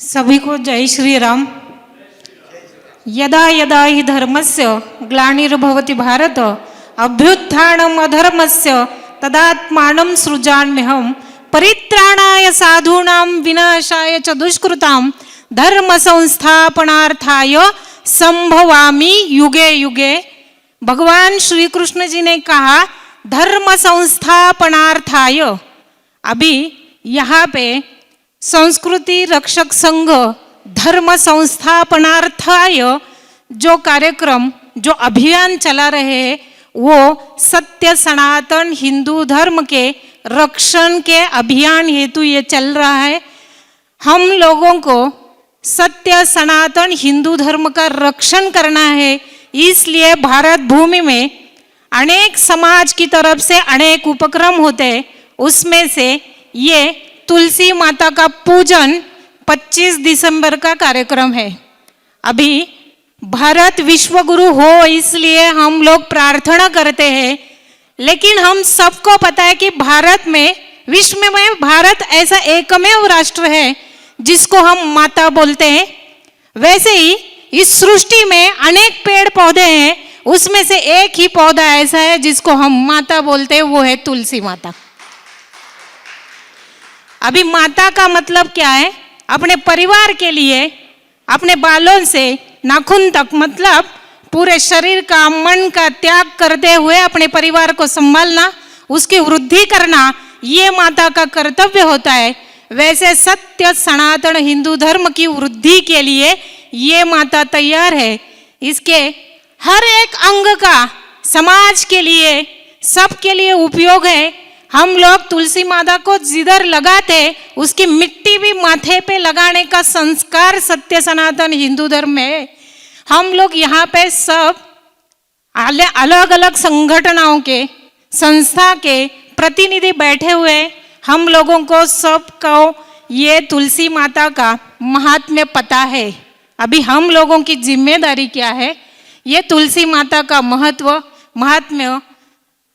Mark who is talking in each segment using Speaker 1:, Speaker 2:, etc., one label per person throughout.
Speaker 1: सभी को जय श्री राम। यदा यदा हि धर्मस्य ग्लानिर्भवति भारत अभ्युत्थानम् अधर्मस्य तदात्मानं सृजाम्यहम् परित्राणाय साधूनां विनाशाय च दुष्कृतां धर्म संस्थापनार्थाय संभवामि युगे युगे। भगवान श्री कृष्ण जी ने कहा धर्म संस्थापनार्थाय। अभी यहाँ पे संस्कृति रक्षक संघ धर्म संस्थापनार्थाय जो कार्यक्रम जो अभियान चला रहे हैं वो सत्य सनातन हिंदू धर्म के रक्षण के अभियान हेतु ये चल रहा है। हम लोगों को सत्य सनातन हिंदू धर्म का रक्षण करना है, इसलिए भारत भूमि में अनेक समाज की तरफ से अनेक उपक्रम होते हैं। उसमें से ये तुलसी माता का पूजन 25 दिसंबर का कार्यक्रम है। अभी भारत विश्व गुरु हो इसलिए हम लोग प्रार्थना करते हैं, लेकिन हम सबको पता है कि भारत में विश्व में भारत ऐसा एकमेव राष्ट्र है जिसको हम माता बोलते हैं। वैसे ही इस सृष्टि में अनेक पेड़ पौधे हैं, उसमें से एक ही पौधा ऐसा है जिसको हम माता बोलते हैं, वो है तुलसी माता। अभी माता का मतलब क्या है? अपने परिवार के लिए अपने बालों से नाखून तक, मतलब पूरे शरीर का मन का त्याग करते हुए अपने परिवार को संभालना, उसकी वृद्धि करना, ये माता का कर्तव्य होता है। वैसे सत्य सनातन हिंदू धर्म की वृद्धि के लिए ये माता तैयार है। इसके हर एक अंग का समाज के लिए, सबके लिए उपयोग है। हम लोग तुलसी माता को जिधर लगाते उसकी मिट्टी भी माथे पे लगाने का संस्कार सत्य सनातन हिंदू धर्म में है। हम लोग यहाँ पे सब अलग अलग संगठनों के, संस्था के प्रतिनिधि बैठे हुए, हम लोगों को सबको ये तुलसी माता का महात्म्य पता है। अभी हम लोगों की जिम्मेदारी क्या है? ये तुलसी माता का महात्म्य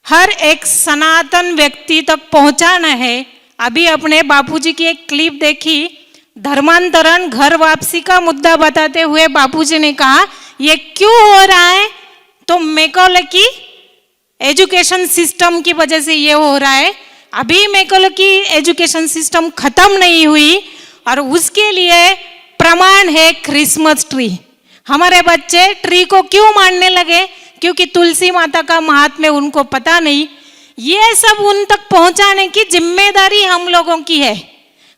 Speaker 1: हर एक सनातन व्यक्ति तक पहुंचाना है। अभी अपने बापूजी की एक क्लिप देखी, धर्मांतरण घर वापसी का मुद्दा बताते हुए बापूजी ने कहा ये क्यों हो रहा है? तो मैकॉले की एजुकेशन सिस्टम की वजह से ये हो रहा है। अभी मैकॉले की एजुकेशन सिस्टम खत्म नहीं हुई और उसके लिए प्रमाण है क्रिसमस ट्री। हमारे बच्चे ट्री को क्यों मानने लगे? क्योंकि तुलसी माता का महात्म्य उनको पता नहीं। ये सब उन तक पहुंचाने की जिम्मेदारी हम लोगों की है।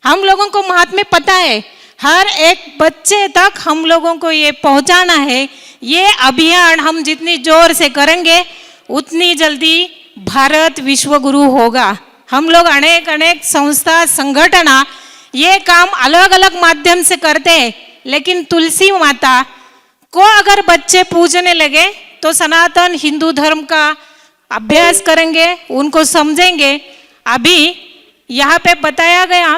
Speaker 1: हम लोगों को महात्म्य पता है, हर एक बच्चे तक हम लोगों को ये पहुंचाना है। ये अभियान हम जितनी जोर से करेंगे उतनी जल्दी भारत विश्व गुरु होगा। हम लोग अनेक संस्था संगठन ये काम अलग अलग माध्यम से करते हैं, लेकिन तुलसी माता को अगर बच्चे पूजने लगे तो सनातन हिंदू धर्म का अभ्यास करेंगे, उनको समझेंगे। अभी यहाँ पे बताया गया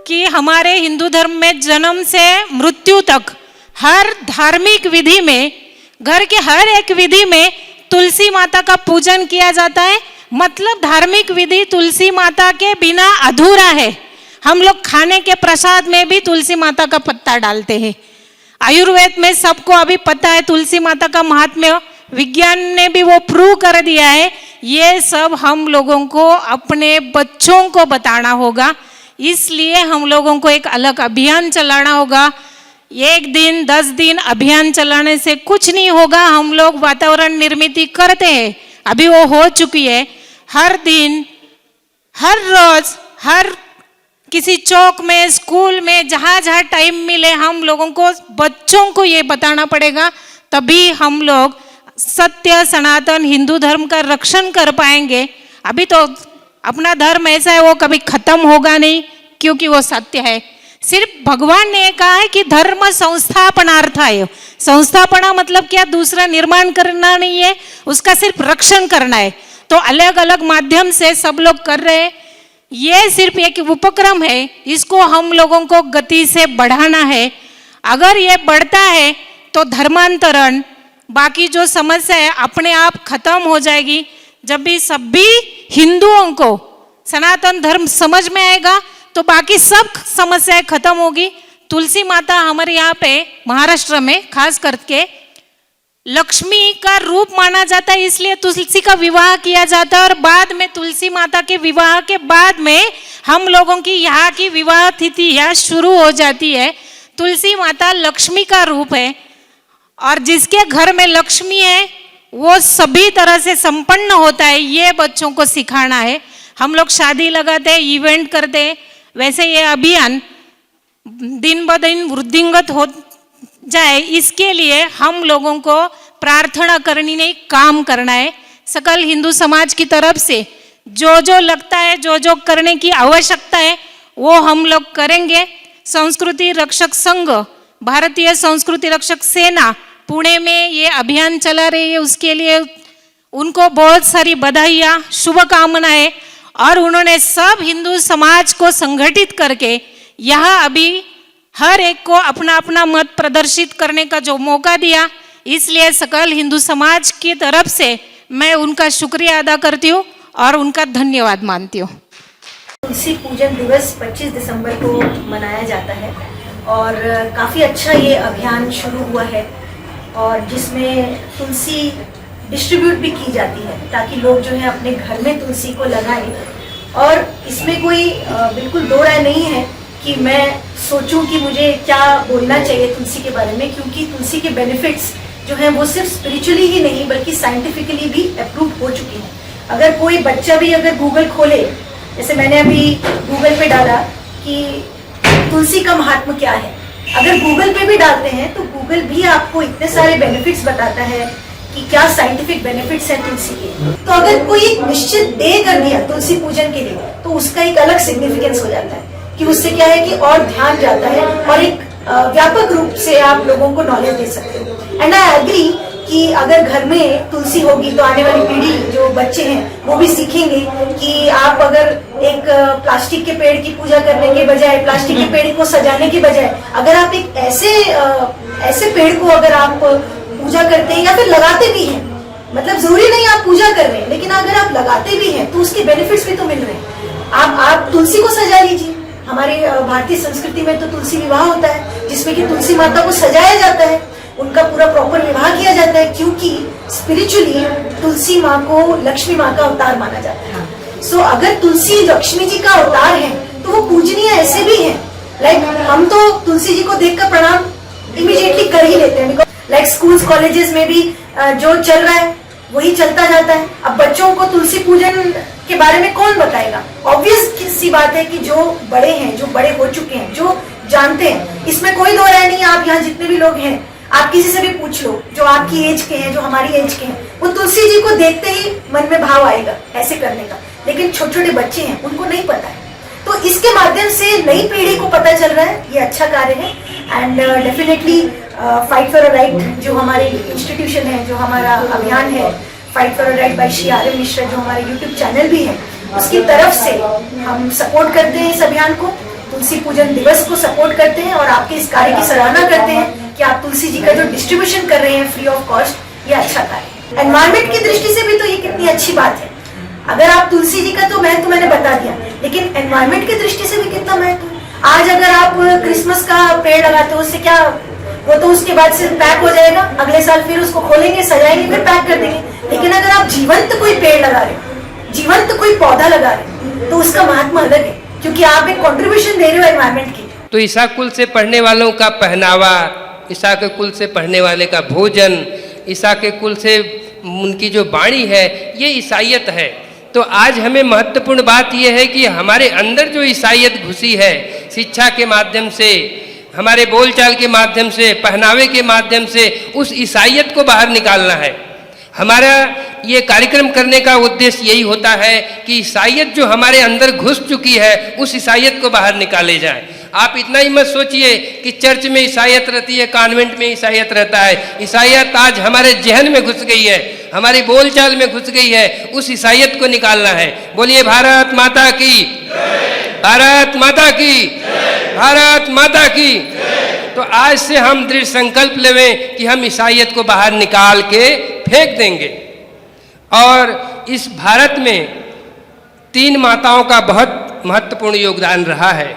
Speaker 1: कि हमारे हिंदू धर्म में जन्म से मृत्यु तक हर धार्मिक विधि में, घर के हर एक विधि में तुलसी माता का पूजन किया जाता है। मतलब धार्मिक विधि तुलसी माता के बिना अधूरा है। हम लोग खाने के प्रसाद में भी तुलसी माता का पत्ता डालते हैं। आयुर्वेद में सबको अभी पता है तुलसी माता का महात्म्य, विज्ञान ने भी वो प्रूव कर दिया है। ये सब हम लोगों को अपने बच्चों को बताना होगा, इसलिए हम लोगों को एक अलग अभियान चलाना होगा। 1 दिन 10 दिन अभियान चलाने से कुछ नहीं होगा। हम लोग वातावरण निर्मित करते हैं, अभी वो हो चुकी है। हर दिन, हर रोज, हर किसी चौक में, स्कूल में, जहाँ जहाँ टाइम मिले हम लोगों को बच्चों को ये बताना पड़ेगा, तभी हम लोग सत्य सनातन हिंदू धर्म का रक्षण कर पाएंगे। अभी तो अपना धर्म ऐसा है वो कभी खत्म होगा नहीं, क्योंकि वो सत्य है। सिर्फ भगवान ने कहा है कि धर्म संस्थापनार्थाय। संस्थापना मतलब क्या? दूसरा निर्माण करना नहीं है, उसका सिर्फ रक्षण करना है। तो अलग अलग माध्यम से सब लोग कर रहे हैं। ये सिर्फ एक उपक्रम है, इसको हम लोगों को गति से बढ़ाना है। अगर ये बढ़ता है तो धर्मांतरण, बाकी जो समस्या है अपने आप खत्म हो जाएगी। जब भी सभी हिंदुओं को सनातन धर्म समझ में आएगा तो बाकी सब समस्याएं खत्म होगी। तुलसी माता हमारे यहाँ पे महाराष्ट्र में खास करके लक्ष्मी का रूप माना जाता है, इसलिए तुलसी का विवाह किया जाता है। और बाद में तुलसी माता के विवाह के बाद में हम लोगों की यहाँ की विवाह तिथि यहाँ शुरू हो जाती है। तुलसी माता लक्ष्मी का रूप है और जिसके घर में लक्ष्मी है वो सभी तरह से संपन्न होता है, ये बच्चों को सिखाना है। हम लोग शादी लगाते हैं, इवेंट करते हैं, वैसे ये अभियान दिन ब दिन वृद्धिंगत हो जाए इसके लिए हम लोगों को प्रार्थना करनी नहीं, काम करना है। सकल हिंदू समाज की तरफ से जो जो लगता है, जो जो करने की आवश्यकता है वो हम लोग करेंगे। संस्कृति रक्षक संघ, भारतीय संस्कृति रक्षक सेना पुणे में ये अभियान चला रही है, उसके लिए उनको बहुत सारी बधाइयाँ, शुभकामनाएं। और उन्होंने सब हिंदू समाज को संगठित करके यहाँ अभी हर एक को अपना अपना मत प्रदर्शित करने का जो मौका दिया, इसलिए सकल हिंदू समाज की तरफ से मैं उनका शुक्रिया अदा करती हूँ और उनका धन्यवाद मानती हूँ।
Speaker 2: तुलसी पूजन दिवस 25 दिसंबर को मनाया जाता है और काफ़ी अच्छा ये अभियान शुरू हुआ है और जिसमें तुलसी डिस्ट्रीब्यूट भी की जाती है ताकि लोग जो है अपने घर में तुलसी को लगाएं। और इसमें कोई बिल्कुल दो राय नहीं है कि मैं सोचूं कि मुझे क्या बोलना चाहिए तुलसी के बारे में, क्योंकि तुलसी के बेनिफिट्स जो हैं वो सिर्फ स्पिरिचुअली ही नहीं बल्कि साइंटिफिकली भी अप्रूव हो चुके हैं। अगर कोई बच्चा भी अगर गूगल खोले, जैसे मैंने अभी गूगल पे डाला कि तुलसी का महात्म क्या है, अगर गूगल पे भी डालते हैं तो गूगल भी आपको इतने सारे बेनिफिट्स बताता है कि क्या साइंटिफिक बेनिफिट्स हैं तुलसी के। तो अगर कोई एक निश्चित डे कर दिया तुलसी पूजन के लिए तो उसका एक अलग सिग्निफिकेंस हो जाता है कि उससे क्या है कि और ध्यान जाता है और एक व्यापक रूप से आप लोगों को नॉलेज दे सकते हो। एंड आई एग्री कि अगर घर में तुलसी होगी तो आने वाली पीढ़ी जो बच्चे हैं वो भी सीखेंगे कि आप अगर एक प्लास्टिक के पेड़ की पूजा करने के बजाय, प्लास्टिक के पेड़ को सजाने के बजाय अगर आप एक ऐसे पेड़ को अगर आप पूजा करते हैं या फिर लगाते भी हैं, मतलब जरूरी नहीं आप पूजा कर रहे हैं, लेकिन अगर आप लगाते भी हैं तो उसके बेनिफिट्स भी तो मिल रहे हैं। आप तुलसी को सजा लीजिए। हमारी भारतीय संस्कृति में तो तुलसी विवाह होता है जिसमें कि तुलसी माता को सजाया जाता है, उनका पूरा प्रॉपर विवाह किया जाता है, क्योंकि स्पिरिचुअली तुलसी माँ को लक्ष्मी माँ का अवतार माना जाता है। सो अगर तुलसी लक्ष्मी जी का अवतार है तो वो पूजनीय ऐसे भी हैं। लाइक हम तो तुलसी जी को देखकर प्रणाम इमीडिएटली कर ही लेते हैं। लाइक स्कूल्स कॉलेजेस में भी जो चल रहा है वही चलता जाता है। अब बच्चों को तुलसी पूजन के बारे में कौन बताएगा? ऑब्वियस सी बात है कि जो बड़े हैं, जो बड़े हो चुके हैं, जो जानते हैं, इसमें कोई दो राय नहीं है। आप यहाँ जितने भी लोग हैं आप किसी से भी पूछ लो जो आपकी एज के हैं, जो हमारी एज के हैं, वो तुलसी जी को देखते ही मन में भाव आएगा ऐसे करने का। लेकिन छोटे छोटे बच्चे हैं उनको नहीं पता है, तो इसके माध्यम से नई पीढ़ी को पता चल रहा है, ये अच्छा कार्य है। And definitely fight for a right जो हमारे इंस्टीट्यूशन है, जो हमारा अभियान है fight for a right by Shri R M Mishra, जो हमारे यूट्यूब चैनल भी है, उसकी तरफ से हम सपोर्ट करते हैं इस अभियान को, तुलसी पूजन दिवस को सपोर्ट करते हैं और आपके इस कार्य की सराहना करते हैं कि आप तुलसी जी का जो डिस्ट्रीब्यूशन कर रहे हैं फ्री ऑफ कॉस्ट, ये अच्छा कार्य है। एनवायरमेंट की दृष्टि से भी तो ये कितनी अच्छी बात है। अगर आप तुलसी जी का तो महत्व मैंने बता दिया, लेकिन एनवायरमेंट की दृष्टि से भी कितना महत्व है। आज अगर आप क्रिसमस का पेड़ लगाते हो, उससे क्या, वो तो उसके बाद से पैक हो जाएगा, अगले साल फिर उसको खोलेंगे, सजाएंगे, फिर पैक कर देंगे। लेकिन अगर आप जीवंत कोई पेड़ लगा रहे हो, जीवंत कोई पौधा लगा रहे हो, तो उसका महत्व अलग है, क्योंकि आप एक कंट्रीब्यूशन दे रहे हो एनवायरमेंट की।
Speaker 3: तो ईसा कुल से पढ़ने वालों का पहनावा, ईसा के कुल से पढ़ने वाले का भोजन, ईसा के कुल से उनकी जो वाणी है, ये ईसाइयत है। तो आज हमें महत्वपूर्ण बात यह है कि हमारे अंदर जो ईसाइयत घुसी है, शिक्षा के माध्यम से, हमारे बोलचाल के माध्यम से, पहनावे के माध्यम से, उस ईसाइयत को बाहर निकालना है। हमारा ये कार्यक्रम करने का उद्देश्य यही होता है कि ईसाइयत जो हमारे अंदर घुस चुकी है, उस ईसाइयत को बाहर निकाले जाए। आप इतना ही मत सोचिए कि चर्च में ईसाइयत रहती है, कॉन्वेंट में ईसाइयत रहता है। ईसाइयत आज हमारे जहन में घुस गई है, हमारी बोलचाल में घुस गई है, उस ईसाइयत को निकालना है। बोलिए भारत माता की, भारत माता की, भारत माता की। तो आज से हम दृढ़ संकल्प लेवें कि हम ईसाइयत को बाहर निकाल के फेंक देंगे। और इस भारत में 3 माताओं का बहुत महत्वपूर्ण योगदान रहा है।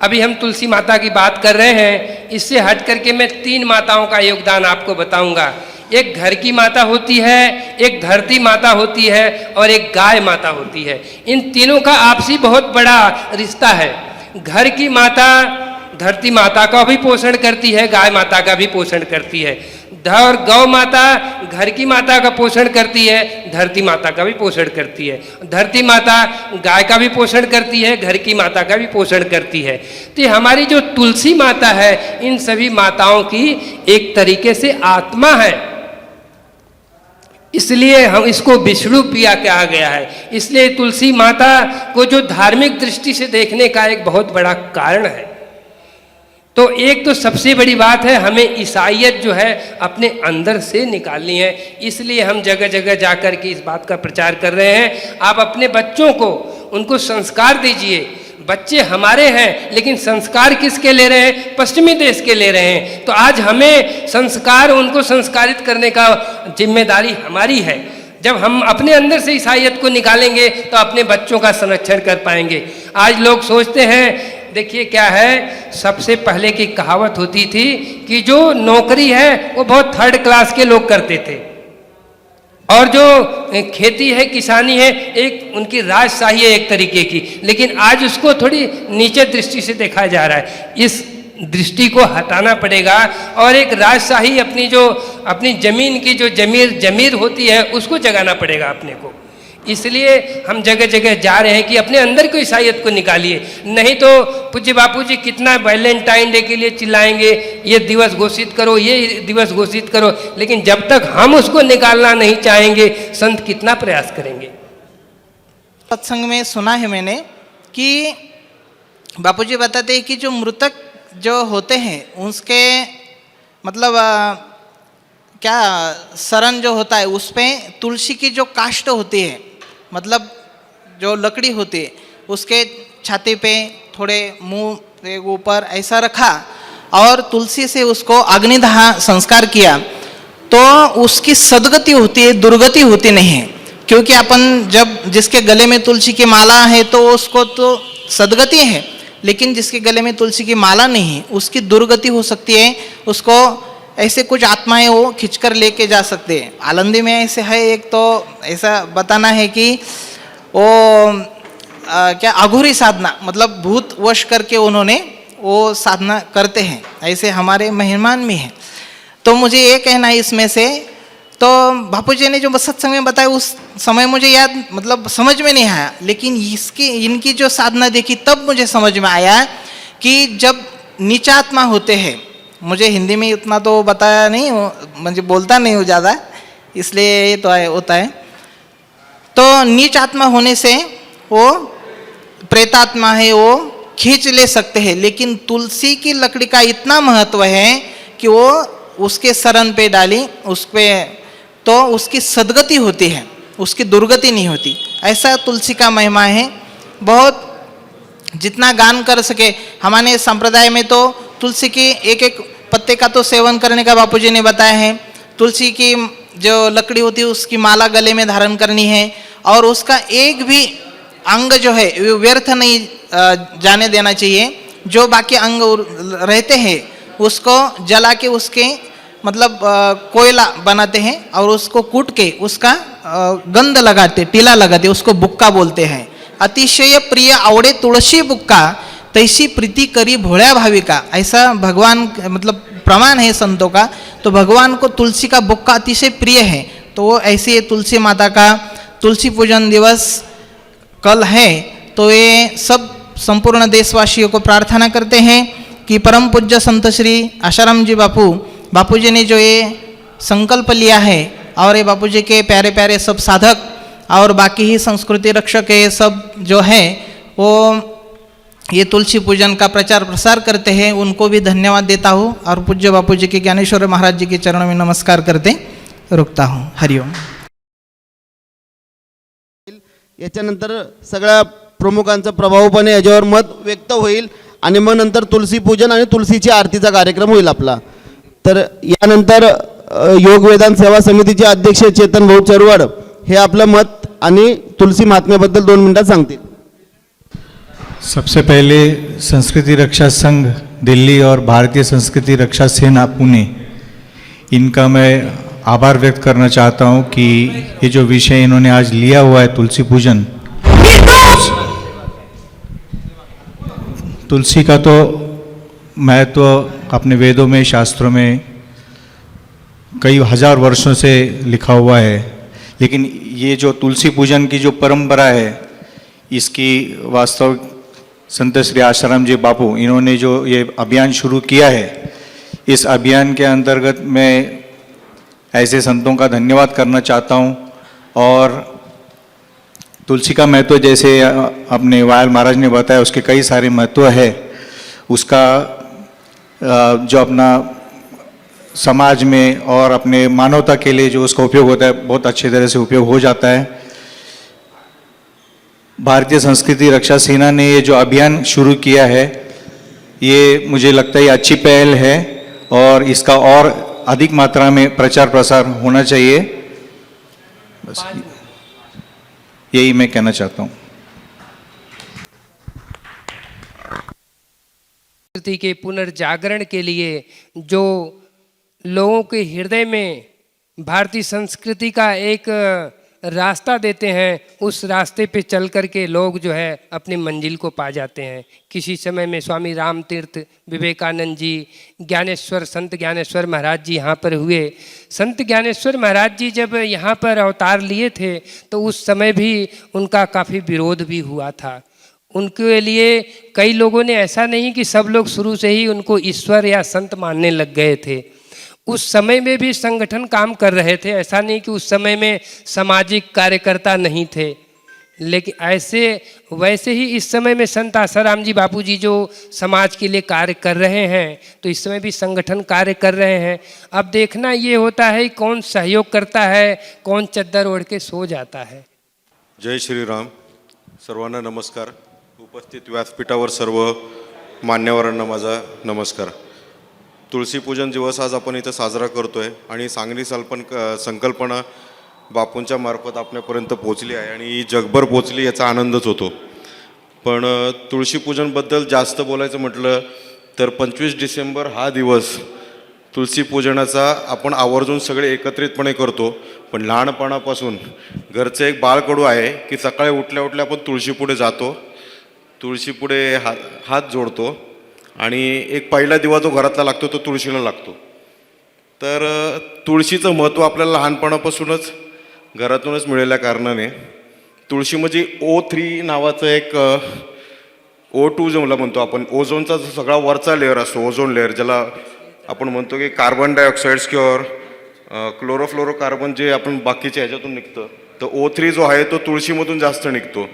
Speaker 3: अभी हम तुलसी माता की बात कर रहे हैं, इससे हट करके मैं 3 माताओं का योगदान आपको बताऊंगा। एक घर की माता होती है, एक धरती माता होती है और एक गाय माता होती है। इन तीनों का आपसी बहुत बड़ा रिश्ता है। घर की माता धरती माता का भी पोषण करती है, गाय माता का भी पोषण करती है। और गौ माता घर की माता का पोषण करती है, धरती माता का भी पोषण करती है। धरती माता गाय का भी पोषण करती है, घर की माता का भी पोषण करती है। तो हमारी जो तुलसी माता है, इन सभी माताओं की एक तरीके से आत्मा है, इसलिए हम इसको विष्णु प्रिया कहा गया है। इसलिए तुलसी माता को जो धार्मिक दृष्टि से देखने का एक बहुत बड़ा कारण है। तो एक तो सबसे बड़ी बात है, हमें ईसाइयत जो है अपने अंदर से निकालनी है। इसलिए हम जगह जगह जाकर के इस बात का प्रचार कर रहे हैं। आप अपने बच्चों को उनको संस्कार दीजिए। बच्चे हमारे हैं, लेकिन संस्कार किसके ले रहे हैं? पश्चिमी देश के ले रहे हैं। तो आज हमें संस्कार, उनको संस्कारित करने का जिम्मेदारी हमारी है। जब हम अपने अंदर से ईसाइयत को निकालेंगे तो अपने बच्चों का संरक्षण कर पाएंगे। आज लोग सोचते हैं, देखिए क्या है, सबसे पहले की कहावत होती थी कि जो नौकरी है वो बहुत 3rd क्लास के लोग करते थे, और जो खेती है, किसानी है, एक उनकी राजशाही है एक तरीके की। लेकिन आज उसको थोड़ी नीचे दृष्टि से देखा जा रहा है। इस दृष्टि को हटाना पड़ेगा और एक राजशाही अपनी जमीन की जो जमीर होती है उसको जगाना पड़ेगा अपने को। इसलिए हम जगह जगह जा रहे हैं कि अपने अंदर को ईसाइयत को निकालिए। नहीं तो पूज्य बापू जी कितना वैलेंटाइन डे के लिए चिल्लाएंगे, ये दिवस घोषित करो, ये दिवस घोषित करो, लेकिन जब तक हम उसको निकालना नहीं चाहेंगे, संत कितना प्रयास करेंगे।
Speaker 4: सत्संग में सुना है मैंने कि बापू जी बताते हैं कि जो मृतक जो होते हैं उसके मतलब क्या शरण जो होता है उस पे तुलसी की जो काष्ठ होती है, मतलब जो लकड़ी होती है, उसके छाती पे थोड़े मुंह के ऊपर ऐसा रखा और तुलसी से उसको अग्निदाह संस्कार किया तो उसकी सदगति होती है, दुर्गति होती नहीं है। क्योंकि अपन जब जिसके गले में तुलसी की माला है तो उसको तो सदगति है, लेकिन जिसके गले में तुलसी की माला नहीं है उसकी दुर्गति हो सकती है। उसको ऐसे कुछ आत्माएं वो खींचकर लेके जा सकते हैं। आलंदी में ऐसे है, एक तो ऐसा बताना है कि वो क्या अघोरी साधना, मतलब भूत वश करके उन्होंने वो साधना करते हैं, ऐसे हमारे मेहमान में है। तो मुझे ये कहना है इसमें से, तो बापू जी ने जो सत्संग में बताया उस समय मुझे याद मतलब समझ में नहीं आया, लेकिन इनकी जो साधना देखी तब मुझे समझ में आया कि जब नीचात्मा होते हैं, मुझे हिंदी में उतना तो बताया नहीं, मुझे बोलता नहीं हो ज़्यादा, इसलिए ये तो होता है। तो नीच आत्मा होने से वो प्रेतात्मा है, वो खींच ले सकते हैं, लेकिन तुलसी की लकड़ी का इतना महत्व है कि वो उसके शरण पे डाली उस पे तो उसकी सदगति होती है, उसकी दुर्गति नहीं होती। ऐसा तुलसी का महिमा है। बहुत जितना गान कर सके, हमारे संप्रदाय में तो तुलसी की एक एक पत्ते का तो सेवन करने का बापूजी ने बताया है। तुलसी की जो लकड़ी होती है उसकी माला गले में धारण करनी है और उसका एक भी अंग जो है वो व्यर्थ नहीं जाने देना चाहिए। जो बाकी अंग रहते हैं उसको जला के उसके मतलब कोयला बनाते हैं और उसको कूट के उसका गंध लगाते, टीला लगाते, उसको बुक्का बोलते हैं। अतिशय प्रिय आवड़े तुळशी बुक्का तैसी प्रीति करी भोळ्या भाविका, ऐसा भगवान मतलब प्रमाण है संतों का। तो भगवान को तुलसी का बुक्का अतिशय प्रिय है। तो ऐसे तुलसी माता का तुलसी पूजन दिवस कल है। तो ये सब संपूर्ण देशवासियों को प्रार्थना करते हैं कि परम पूज्य संत श्री आशाराम जी बापू जी ने जो ये संकल्प लिया है और ये बापू जी के प्यारे प्यारे सब साधक और बाकी ही संस्कृति रक्षक ये सब जो है वो ये तुलसी पूजन का प्रचार प्रसार करते हैं, उनको भी धन्यवाद देता हूँ और पूज्य बापू जी के ज्ञानेश्वर महाराज जी के चरणों में नमस्कार करते रुकता हूँ। हरिओम।
Speaker 5: याच्यानंतर सगळ्या प्रमुखांचा प्रभावपणे याच्यावर मत व्यक्त होईल आणि मग नंतर तुलसी पूजन आणि तुलसीची आरतीचा कार्यक्रम होईल आपला। तर यानंतर योग वेदांत सेवा समितीचे अध्यक्ष चेतन भाऊ चरवड हे आपलं मत आणि तुलसी महात्म्याबद्दल 2 मिनिटात सांगतील।
Speaker 6: सबसे पहले संस्कृति रक्षा संघ दिल्ली और भारतीय संस्कृति रक्षा सेना पुणे, इनका मैं आभार व्यक्त करना चाहता हूं कि ये जो विषय इन्होंने आज लिया हुआ है तुलसी पूजन, तुलसी का तो महत्व अपने वेदों में, शास्त्रों में कई हजार वर्षों से लिखा हुआ है, लेकिन ये जो तुलसी पूजन की जो परंपरा है, इसकी वास्तविक संत श्री आसाराम जी बापू इन्होंने जो ये अभियान शुरू किया है, इस अभियान के अंतर्गत मैं ऐसे संतों का धन्यवाद करना चाहता हूँ। और तुलसी का महत्व जैसे अपने वायल महाराज ने बताया, उसके कई सारे महत्व है। उसका जो अपना समाज में और अपने मानवता के लिए जो उसका उपयोग होता है, बहुत अच्छी तरह से उपयोग हो जाता है। भारतीय संस्कृति रक्षा सेना ने ये जो अभियान शुरू किया है, ये मुझे लगता है ये अच्छी पहल है और इसका और अधिक मात्रा में प्रचार प्रसार होना चाहिए। बस यही मैं कहना चाहता हूँ।
Speaker 3: संस्कृति के पुनर्जागरण के लिए जो लोगों के हृदय में भारतीय संस्कृति का एक रास्ता देते हैं, उस रास्ते पे चल कर के लोग जो है अपनी मंजिल को पा जाते हैं। किसी समय में स्वामी राम तीर्थ, विवेकानंद जी, ज्ञानेश्वर, संत ज्ञानेश्वर महाराज जी यहाँ पर हुए। संत ज्ञानेश्वर महाराज जी जब यहाँ पर अवतार लिए थे तो उस समय भी उनका काफ़ी विरोध भी हुआ था। उनके लिए कई लोगों ने, ऐसा नहीं कि सब लोग शुरू से ही उनको ईश्वर या संत मानने लग गए थे। उस समय में भी संगठन काम कर रहे थे, ऐसा नहीं कि उस समय में सामाजिक कार्यकर्ता नहीं थे। लेकिन वैसे ही इस समय में संत आसाराम जी बापू जी जो समाज के लिए कार्य कर रहे हैं, तो इस समय भी संगठन कार्य कर रहे हैं। अब देखना ये होता है कौन सहयोग करता है, कौन चद्दर ओढ़ के सो जाता है।
Speaker 7: जय श्रीराम। सर्वांना नमस्कार। उपस्थित व्यासपीठावर सर्व मान्यवरांना माझा नमस्कार। तुळशी पूजन दिवस आज आपण इथं साजरा करतोय आणि सांगली संकल्पना बापूंच्या मार्फत आपल्यापर्यंत पोहोचली आहे आणि ही जगभर पोहोचली, याचा आनंदच होतो। पण तुळशी पूजनबद्दल जास्त बोलायचं म्हटलं तर 25 डिसेंबर हा दिवस तुळशी पूजनाचा आपण आवर्जून सगळे एकत्रितपणे करतो। पण लहानपणापासून घरचं एक बाळकडू आहे की सकाळी उठल्या उठल्या आपण तुळशीपुढे जातो, तुळशीपुढे हात जोडतो आणि एक पहिला दिवा जो घरातला लागतो तो तुळशीला लागतो। तर तुळशीचं महत्त्व आपल्याला लहानपणापासूनच घरातूनच मिळाल्या कारणाने तुळशी म्हणजे O3 नावाचं एक O2 ज्याला म्हणतो आपण, ओझोनचा जो सगळा वरचा लेअर असतो, ओझोन लेअर, ज्याला आपण म्हणतो की कार्बन डायऑक्साईड्स किंवा क्लोरोफ्लोरोकार्बन जे आपण बाकीच्या ह्याच्यातून निघतं, तर O3 जो आहे तो तुळशीमधून जास्त निघतो।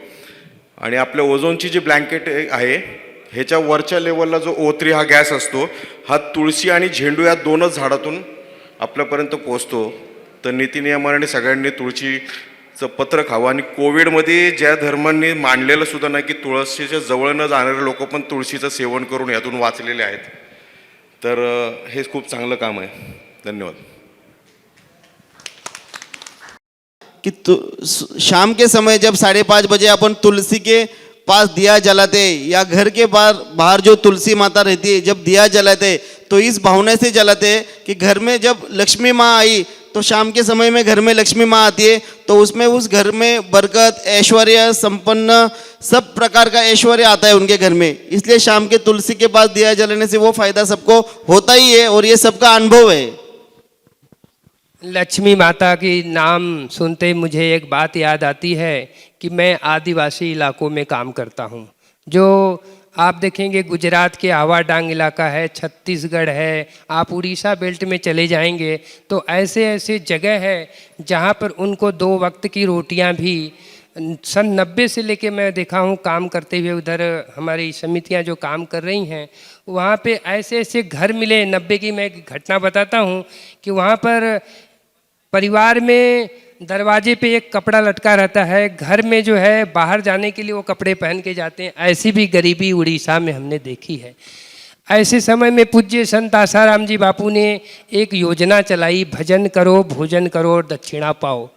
Speaker 7: आणि आपल्या ओझोनची जी ब्लँकेट आहे ह्याच्या वरच्या लेवलला जो O3 हा गॅस असतो, हा तुळशी आणि झेंडू या दोनच झाडातून आपल्यापर्यंत पोचतो। तर नीतिनियमाने सगळ्यांनी तुळशीचं पत्र खावं। आणि कोविडमध्ये ज्या धर्मांनी मानलेलं सुद्धा नाही की तुळशीच्या जवळ न जाणारे लोक पण तुळशीचं सेवन करून यातून वाचलेले आहेत। तर हे खूप चांगलं काम आहे। धन्यवाद।
Speaker 5: कि शाम के समय जब 5:30 बजे अपन तुलसी के पास दिया जलाते या घर के बाहर जो तुलसी माता रहती है जब दिया जलाते, तो इस भावना से जलाते कि घर में जब लक्ष्मी माँ आई तो शाम के समय में घर में लक्ष्मी माँ आती है, तो उसमें उस घर में बरकत, ऐश्वर्य, संपन्न सब प्रकार का ऐश्वर्य आता है उनके घर में। इसलिए शाम के तुलसी के पास दिया जलाने से वो फायदा सबको होता ही है और ये सबका अनुभव है।
Speaker 3: लक्ष्मी माता की नाम सुनते मुझे एक बात याद आती है कि मैं आदिवासी इलाकों में काम करता हूँ। जो आप देखेंगे गुजरात के आवा डांग इलाका है, छत्तीसगढ़ है, आप उड़ीसा बेल्ट में चले जाएंगे तो ऐसे ऐसे जगह है जहाँ पर उनको 2 वक्त की रोटियाँ भी सन 90 से लेके मैं देखा हूँ काम करते हुए, उधर हमारी समितियाँ जो काम कर रही हैं वहाँ पे ऐसे ऐसे घर मिले। 90 की मैं एक घटना बताता हूँ कि वहाँ पर परिवार में दरवाजे पे एक कपड़ा लटका रहता है, घर में जो है बाहर जाने के लिए वो कपड़े पहन के जाते हैं। ऐसी भी गरीबी उड़ीसा में हमने देखी है। ऐसे समय में पूज्य संत आसाराम जी बापू ने एक योजना चलाई, भजन करो, भोजन करो और दक्षिणा पाओ।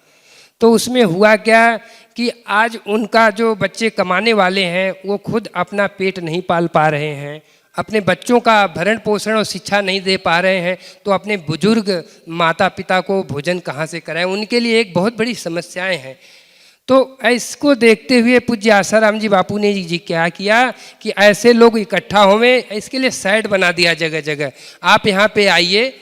Speaker 3: तो उसमें हुआ क्या कि आज उनका जो बच्चे कमाने वाले हैं वो खुद अपना पेट नहीं पाल पा रहे हैं, अपने बच्चों का भरण पोषण और शिक्षा नहीं दे पा रहे हैं, तो अपने बुजुर्ग माता पिता को भोजन कहाँ से कराएं, उनके लिए एक बहुत बड़ी समस्याएं हैं। तो इसको देखते हुए पूज्य आसाराम जी बापू ने जी क्या किया कि ऐसे लोग इकट्ठा होवें, इसके लिए साइड बना दिया जगह जगह। आप यहाँ पे आइए,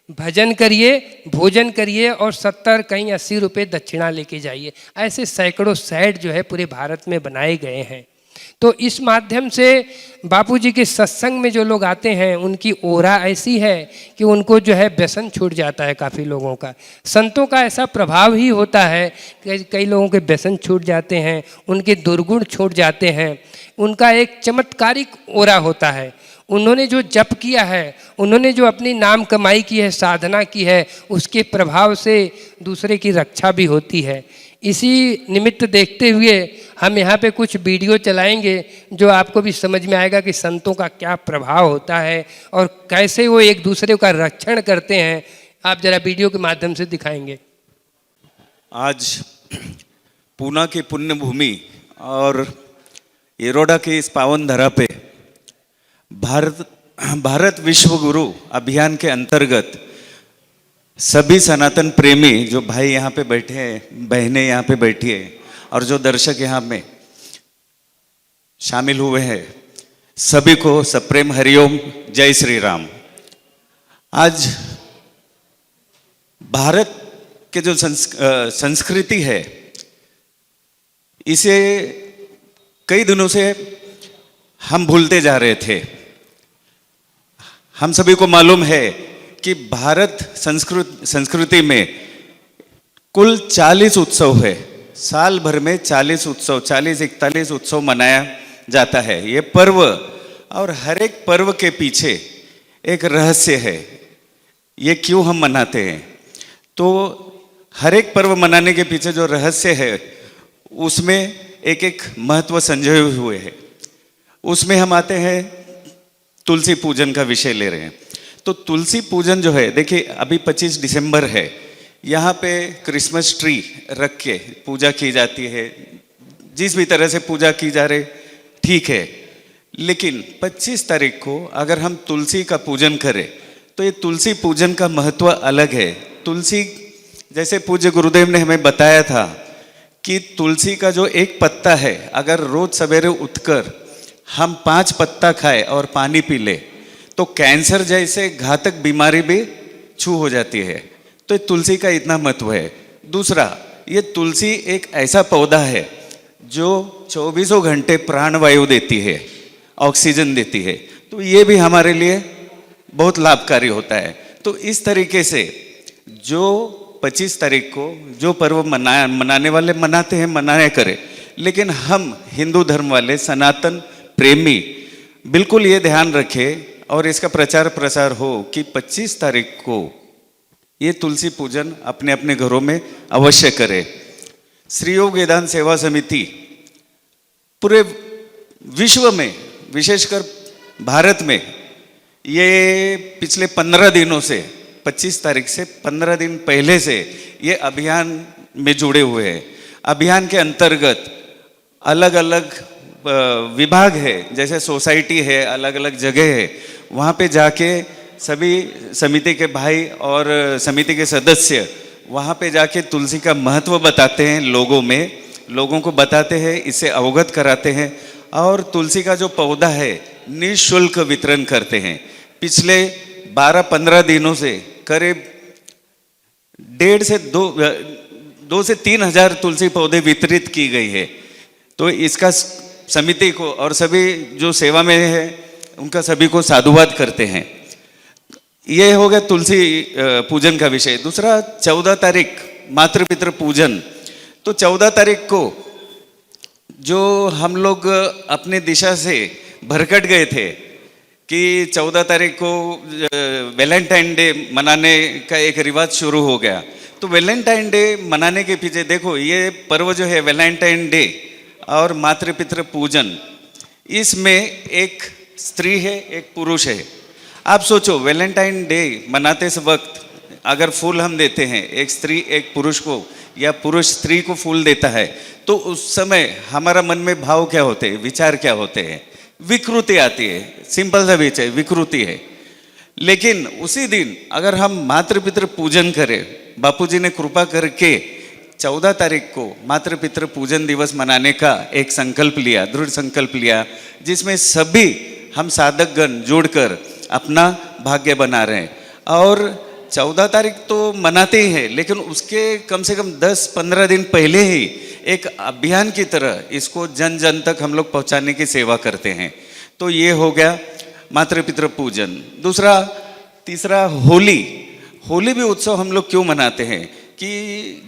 Speaker 3: भजन करिए, भोजन करिए और 70 कहीं 80 रुपये दक्षिणा लेके जाइए। ऐसे सैकड़ों साइड जो है पूरे भारत में बनाए गए हैं। तो इस माध्यम से बापूजी के सत्संग में जो लोग आते हैं उनकी ओरा ऐसी है कि उनको जो है व्यसन छूट जाता है। काफ़ी लोगों का, संतों का ऐसा प्रभाव ही होता है कि कई लोगों के व्यसन छूट जाते हैं, उनके दुर्गुण छूट जाते हैं, उनका एक चमत्कारिक ओरा होता है। उन्होंने जो जप किया है, उन्होंने जो अपनी नाम कमाई की है, साधना की है, उसके प्रभाव से दूसरे की रक्षा भी होती है। इसी निमित्त देखते हुए हम यहाँ पे कुछ वीडियो चलाएंगे जो आपको भी समझ में आएगा कि संतों का क्या प्रभाव होता है और कैसे वो एक दूसरे का रक्षण करते हैं। आप जरा वीडियो के माध्यम से दिखाएंगे।
Speaker 8: आज पूना की पुण्य भूमि और येरोडा की इस पावन धरा पे भारत विश्व गुरु अभियान के अंतर्गत सभी सनातन प्रेमी जो भाई यहाँ पे बैठे हैं, बहनें यहाँ पे बैठी हैं और जो दर्शक यहाँ में शामिल हुए हैं, सभी को सप्रेम हरिओम, जय श्री राम। आज भारत के जो संस्कृति है, इसे कई दिनों से हम भूलते जा रहे थे। हम सभी को मालूम है कि भारत संस्कृति में कुल 40 उत्सव है। साल भर में 40 उत्सव, 40-41 उत्सव मनाया जाता है। ये पर्व, और हर एक पर्व के पीछे एक रहस्य है। ये क्यों हम मनाते हैं? तो हर एक पर्व मनाने के पीछे जो रहस्य है उसमें एक एक महत्व संजोए हुए हैं। उसमें हम आते हैं, तुलसी पूजन का विषय ले रहे हैं। तो तुलसी पूजन जो है, देखिए अभी 25 दिसंबर है, यहाँ पे क्रिसमस ट्री रख के पूजा की जाती है। जिस भी तरह से पूजा की जा रही ठीक है, लेकिन 25 तारीख को अगर हम तुलसी का पूजन करें तो ये तुलसी पूजन का महत्व अलग है। तुलसी, जैसे पूज्य गुरुदेव ने हमें बताया था कि तुलसी का जो एक पत्ता है, अगर रोज सवेरे उठकर हम 5 पत्ता खाए और पानी पी ले तो कैंसर जैसे घातक बीमारी भी छू हो जाती है। तो तुलसी का इतना महत्व है। दूसरा, ये तुलसी एक ऐसा पौधा है जो 24 घंटे प्राणवायु देती है, ऑक्सीजन देती है। तो ये भी हमारे लिए बहुत लाभकारी होता है। तो इस तरीके से जो 25 तारीख को जो पर्व मनाने वाले मनाते हैं, मनाने करें, लेकिन हम हिंदू धर्म वाले सनातन प्रेमी बिल्कुल ये ध्यान रखें और इसका प्रचार प्रसार हो कि 25 तारीख को ये तुलसी पूजन अपने अपने घरों में अवश्य करें। श्री योग वेदांत सेवा समिति पूरे विश्व में, विशेषकर भारत में, ये पिछले 15 दिनों से, 25 तारीख से 15 दिन पहले से ये अभियान में जुड़े हुए हैं। अभियान के अंतर्गत अलग अलग विभाग है, जैसे सोसाइटी है, अलग अलग जगह है, वहाँ पे जाके सभी समिति के भाई और समिति के सदस्य वहाँ पे जाके तुलसी का महत्व बताते हैं, लोगों को बताते हैं, इससे अवगत कराते हैं और तुलसी का जो पौधा है निःशुल्क वितरण करते हैं। पिछले 12-15 दिनों से करीब 1.5 से 2 से 3 हजार तुलसी पौधे वितरित की गई है। तो इसका समिति को और सभी जो सेवा में है उनका सभी को साधुवाद करते हैं। ये हो गया तुलसी पूजन का विषय। दूसरा, 14 तारीख मातृपितृ पूजन। तो 14 तारीख को जो हम लोग अपने दिशा से भरकट गए थे कि 14 तारीख को वैलेंटाइन डे मनाने का एक रिवाज शुरू हो गया। तो वैलेंटाइन डे मनाने के पीछे देखो, ये पर्व जो है वैलेंटाइन डे और मातृपितृ पूजन, इसमें एक स्त्री है, एक पुरुष है। आप सोचो, वैलेंटाइन डे मनाते वक्त अगर फूल हम देते हैं, एक स्त्री एक पुरुष को या पुरुष स्त्री को फूल देता है, तो उस समय हमारा मन में भाव क्या होते हैं, विचार क्या होते हैं? विकृति आती है, सिंपल सा विचार विकृति है। लेकिन उसी दिन अगर हम मातृपितृ पूजन करें, बापूजी ने कृपा करके 14 तारीख को मातृपितृ पूजन दिवस मनाने का एक संकल्प लिया, दृढ़ संकल्प लिया, जिसमें सभी हम साधकगण जुड़कर अपना भाग्य बना रहे हैं। और 14 तारीख तो मनाते ही हैं, लेकिन उसके कम से कम 10-15 दिन पहले ही एक अभियान की तरह इसको जन जन तक हम लोग पहुंचाने की सेवा करते हैं। तो ये हो गया मातृपितृ पूजन। दूसरा, तीसरा होली। होली भी उत्सव हम लोग क्यों मनाते हैं कि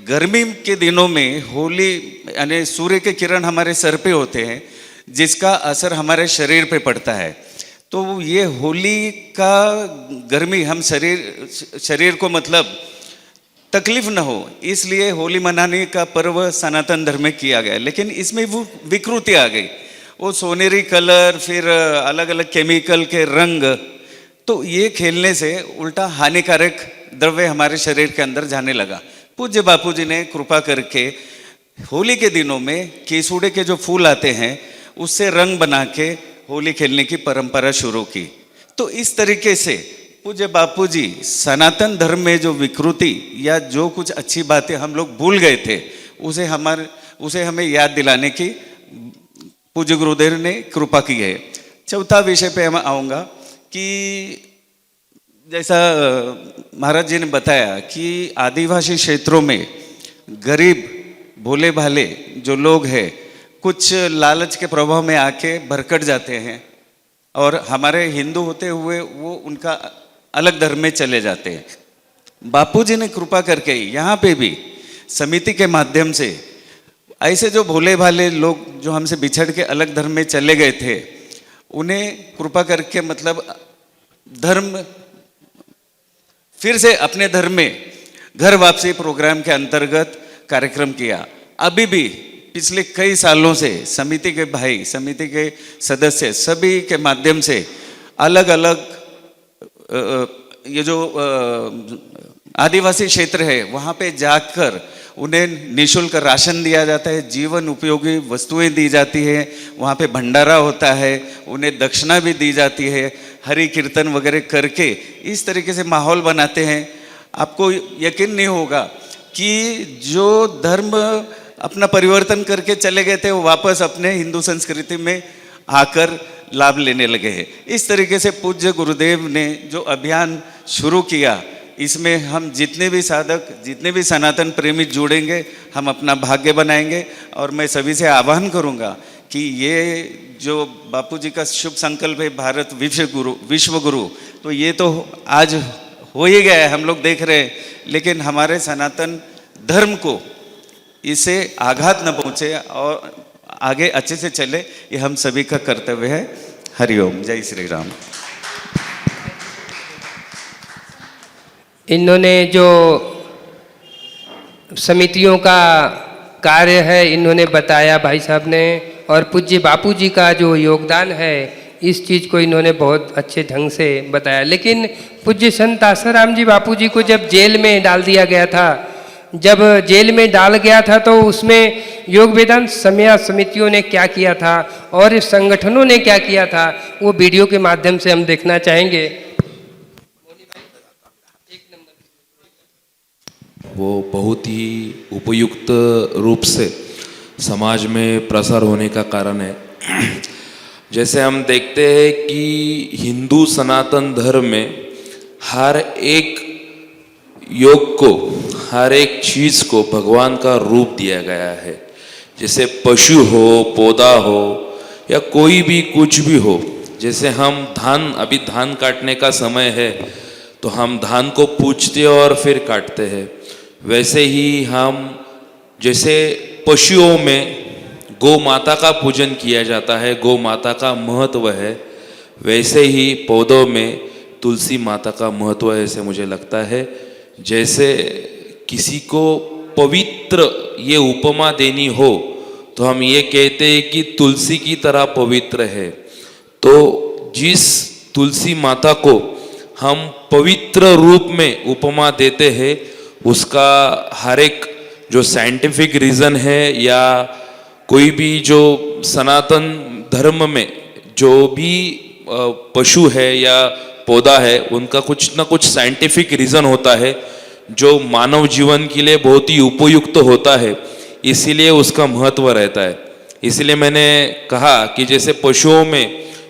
Speaker 8: गर्मी के दिनों में होली यानी सूर्य के किरण हमारे सर पे होते हैं, जिसका असर हमारे शरीर पे पड़ता है। तो ये होली का गर्मी हम शरीर को मतलब तकलीफ न हो, इसलिए होली मनाने का पर्व सनातन धर्म में किया गया। लेकिन इसमें वो विकृति आ गई, वो सोनेरी कलर, फिर अलग अलग केमिकल के रंग, तो ये खेलने से उल्टा हानिकारक द्रव्य हमारे शरीर के अंदर जाने लगा। पूज्य बापूजी ने कृपा करके होली के दिनों में केसुड़े के जो फूल आते हैं उससे रंग बना के होली खेलने की परंपरा शुरू की। तो इस तरीके से पूज्य बापूजी सनातन धर्म में जो विकृति या जो कुछ अच्छी बातें हम लोग भूल गए थे, उसे हमें याद दिलाने की पूज्य गुरुदेव ने कृपा की है। चौथा विषय पे मैं आऊँगा कि जैसा महाराज जी ने बताया कि आदिवासी क्षेत्रों में गरीब भोले भाले जो लोग हैं कुछ लालच के प्रभाव में आके भरकट जाते हैं और हमारे हिंदू होते हुए वो उनका अलग धर्म में चले जाते हैं। बापूजी ने कृपा करके यहाँ पे भी समिति के माध्यम से ऐसे जो भोले भाले लोग जो हमसे बिछड़ के अलग धर्म में चले गए थे, उन्हें कृपा करके मतलब धर्म फिर से अपने धर्म में घर वापसी प्रोग्राम के अंतर्गत कार्यक्रम किया। अभी भी पिछले कई सालों से समिति के भाई, समिति के सदस्य सभी के माध्यम से अलग अलग ये जो आदिवासी क्षेत्र है वहाँ पे जाकर उन्हें निःशुल्क राशन दिया जाता है, जीवन उपयोगी वस्तुएं दी जाती है, वहाँ पे भंडारा होता है, उन्हें दक्षिणा भी दी जाती है, हरि कीर्तन वगैरह करके इस तरीके से माहौल बनाते हैं। आपको यकीन नहीं होगा कि जो धर्म अपना परिवर्तन करके चले गए थे वो वापस अपने हिंदू संस्कृति में आकर लाभ लेने लगे हैं। इस तरीके से पूज्य गुरुदेव ने जो अभियान शुरू किया, इसमें हम जितने भी साधक, जितने भी सनातन प्रेमी जुड़ेंगे, हम अपना भाग्य बनाएंगे। और मैं सभी से आह्वान करूंगा कि ये जो बापूजी का शुभ संकल्प है भारत विश्व गुरु, तो ये तो आज हो ही गया है, हम लोग देख रहे हैं, लेकिन हमारे सनातन धर्म को इससे आघात न पहुंचे और आगे अच्छे से चले, ये हम सभी का कर्तव्य है। हरिओम, जय श्री राम।
Speaker 3: इन्होंने जो समितियों का कार्य है इन्होंने बताया भाई साहब ने, और पूज्य बापूजी का जो योगदान है इस चीज़ को इन्होंने बहुत अच्छे ढंग से बताया। लेकिन पूज्य संत आसाराम जी बापूजी को जब जेल में डाल दिया गया था, जब जेल में डाल गया था तो उसमें योग वेदांत समितियों ने क्या किया था और संगठनों ने क्या किया था, वो वीडियो के माध्यम से हम देखना चाहेंगे।
Speaker 9: वो बहुत ही उपयुक्त रूप से समाज में प्रसार होने का कारण है। जैसे हम देखते हैं कि हिंदू सनातन धर्म में हर एक योग को, हर एक चीज़ को भगवान का रूप दिया गया है। जैसे पशु हो, पौधा हो या कोई भी कुछ भी हो, जैसे हम धान, अभी धान काटने का समय है तो हम धान को पूजते और फिर काटते हैं, वैसे ही हम जैसे पशुओं में गौ माता का पूजन किया जाता है, गौ माता का महत्व है, वैसे ही पौधों में तुलसी माता का महत्व है, ऐसे मुझे लगता है। जैसे किसी को पवित्र ये उपमा देनी हो तो हम ये कहते हैं कि तुलसी की तरह पवित्र है। तो जिस तुलसी माता को हम पवित्र रूप में उपमा देते हैं, उसका हर एक जो साइंटिफिक रीज़न है या कोई भी जो सनातन धर्म में जो भी पशु है या पौधा है, उनका कुछ ना कुछ साइंटिफिक रीज़न होता है जो मानव जीवन के लिए बहुत ही उपयुक्त होता है, इसीलिए उसका महत्व रहता है। इसलिए मैंने कहा कि जैसे पशुओं में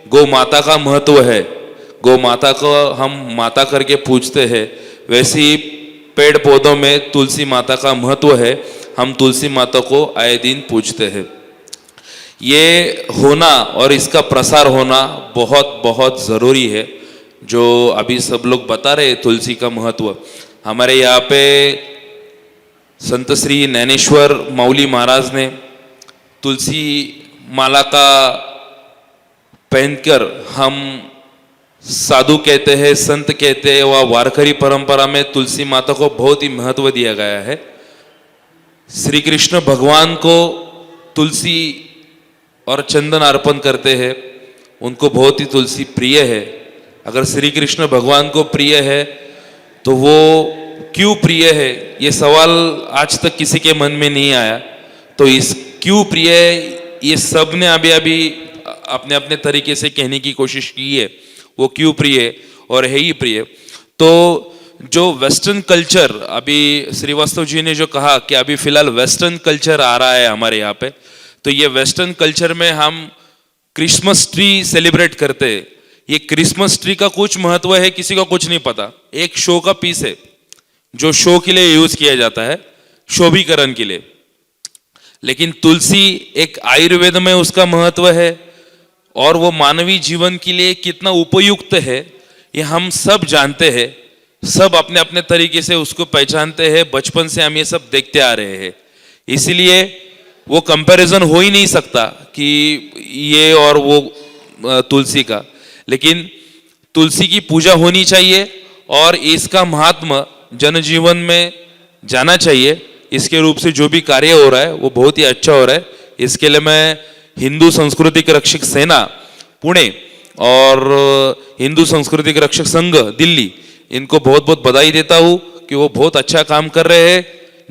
Speaker 9: गौ माता का महत्व है, गौ माता को हम माता करके पूजते हैं, वैसे ही पेड़ पौधों में तुलसी माता का महत्व है, हम तुलसी माता को आए दिन पूजते हैं। ये होना और इसका प्रसार होना बहुत बहुत ज़रूरी है। जो अभी सब लोग बता रहे तुलसी का महत्व, हमारे यहाँ पे संत श्री नैनेश्वर माउली महाराज ने तुलसी माला का पहनकर, हम साधु कहते हैं, संत कहते हैं, वह वारकरी परंपरा में तुलसी माता को बहुत ही महत्व दिया गया है। श्री कृष्ण भगवान को तुलसी और चंदन अर्पण करते हैं, उनको बहुत ही तुलसी प्रिय है। अगर श्री कृष्ण भगवान को प्रिय है तो वो क्यों प्रिय है, ये सवाल आज तक किसी के मन में नहीं आया। तो इस क्यों प्रिय है, ये सब ने अभी अभी अपने अपने तरीके से कहने की कोशिश की है, वो क्यों प्रिय है और है ही प्रिय। तो जो वेस्टर्न कल्चर, अभी श्रीवास्तव जी ने जो कहा कि अभी फिलहाल वेस्टर्न कल्चर आ रहा है हमारे यहाँ पे, तो ये वेस्टर्न कल्चर में हम क्रिसमस ट्री सेलिब्रेट करते हैं। ये क्रिसमस ट्री का कुछ महत्व है, किसी को कुछ नहीं पता। एक शो का पीस है जो शो के लिए यूज किया जाता है, शोभीकरण के लिए। लेकिन तुलसी एक आयुर्वेद में उसका महत्व है और वो मानवीय जीवन के लिए कितना उपयुक्त है, ये हम सब जानते हैं, सब अपने अपने तरीके से उसको पहचानते हैं। बचपन से हम ये सब देखते आ रहे हैं, इसीलिए वो कंपैरिजन हो ही नहीं सकता कि ये और वो तुलसी का। लेकिन तुलसी की पूजा होनी चाहिए और इसका महात्मा जनजीवन में जाना चाहिए। इसके रूप से जो भी कार्य हो रहा है वो बहुत ही अच्छा हो रहा है। इसके लिए मैं हिंदू सांस्कृतिक रक्षक सेना पुणे और हिंदू सांस्कृतिक रक्षक संघ दिल्ली, इनको बहुत बहुत बधाई देता हूँ कि वो बहुत अच्छा काम कर रहे हैं।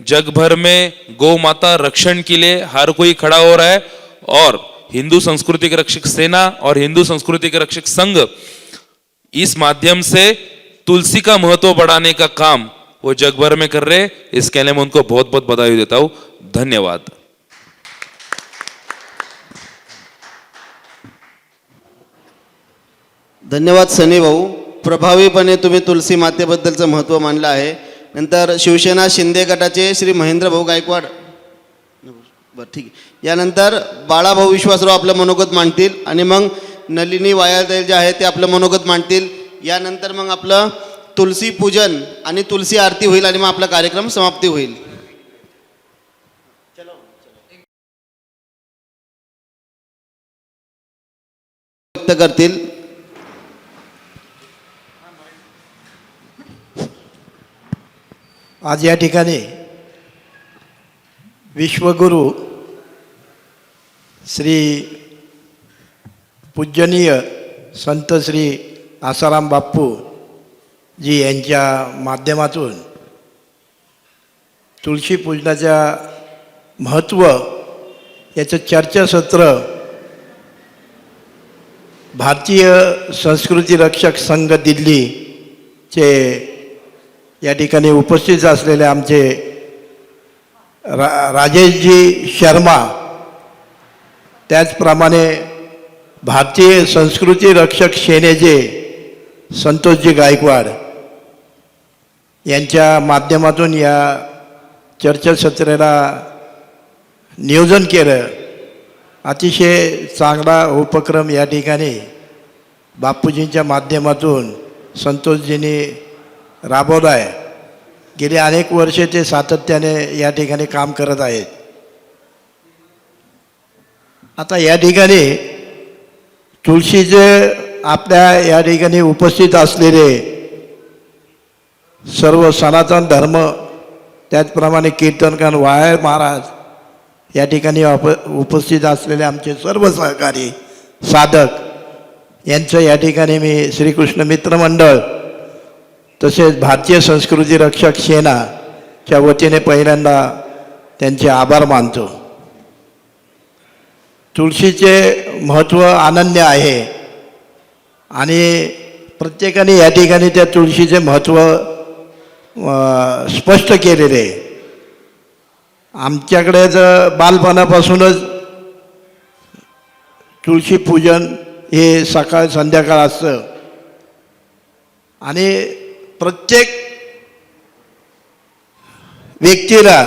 Speaker 9: जग भर में गौ माता रक्षण के लिए हर कोई खड़ा हो रहा है और हिंदू सांस्कृतिक रक्षक सेना और हिंदू सांस्कृतिक रक्षक संघ इस माध्यम से तुलसी का महत्व बढ़ाने का काम वो जग भर में कर रहे हैं। इसके लिए मैं उनको बहुत बहुत बधाई देता हूँ। धन्यवाद।
Speaker 5: धन्यवाद सनी भाऊ, प्रभावीपणे तुम्ही तुलसी मातेबद्दलचं महत्त्व मांडलं आहे। नंतर शिवसेना शिंदे गटाचे श्री महेंद्र भाऊ गायकवाड, बरं ठीक आहे। यानंतर बाळाभाऊ विश्वासराव आपलं मनोगत मांडतील आणि मग नलिनी वायाळदेव जे आहे ते आपलं मनोगत मांडतील। यानंतर मग आपलं तुलसी पूजन आणि तुलसी आरती होईल आणि मग आपला कार्यक्रम समाप्ती होईल। व्यक्त करतील
Speaker 10: आज या ठिकाणी विश्वगुरु श्री पूजनीय संत श्री आसाराम बाप्पू जी यांच्या माध्यमातून तुळशी पूजनाच्या महत्त्व याचं चर्चासत्र भारतीय संस्कृती रक्षक संघ दिल्लीचे या ठिकाणी उपस्थित असलेले आमचे राजेशजी शर्मा, त्याचप्रमाणे भारतीय संस्कृती रक्षक सेनेचे संतोषजी गायकवाड यांच्या माध्यमातून या चर्चासत्राला नियोजन केलं। अतिशय चांगला उपक्रम या ठिकाणी बापूजींच्या माध्यमातून संतोषजींनी राबवला आहे। गेली अनेक वर्षे ते सातत्याने या ठिकाणी काम करत आहेत। आता या ठिकाणी तुळशीचे आपल्या या ठिकाणी उपस्थित असलेले सर्व सनातन धर्म, त्याचप्रमाणे कीर्तनकार वायर महाराज, या ठिकाणी उपस्थित असलेले आमचे सर्व सहकारी साधक यांचं या ठिकाणी मी श्रीकृष्ण मित्र मंडळ तसेच भारतीय संस्कृती रक्षक सेनाच्या वतीने पहिल्यांदा त्यांचे आभार मानतो. तुळशीचे महत्त्व अनन्य आहे आणि प्रत्येकाने या ठिकाणी त्या तुळशीचे महत्त्व स्पष्ट केलेले आहे. आमच्याकडे तर बालपणापासूनच तुळशी पूजन हे सकाळ संध्याकाळ असतं आणि प्रत्येक व्यक्तीला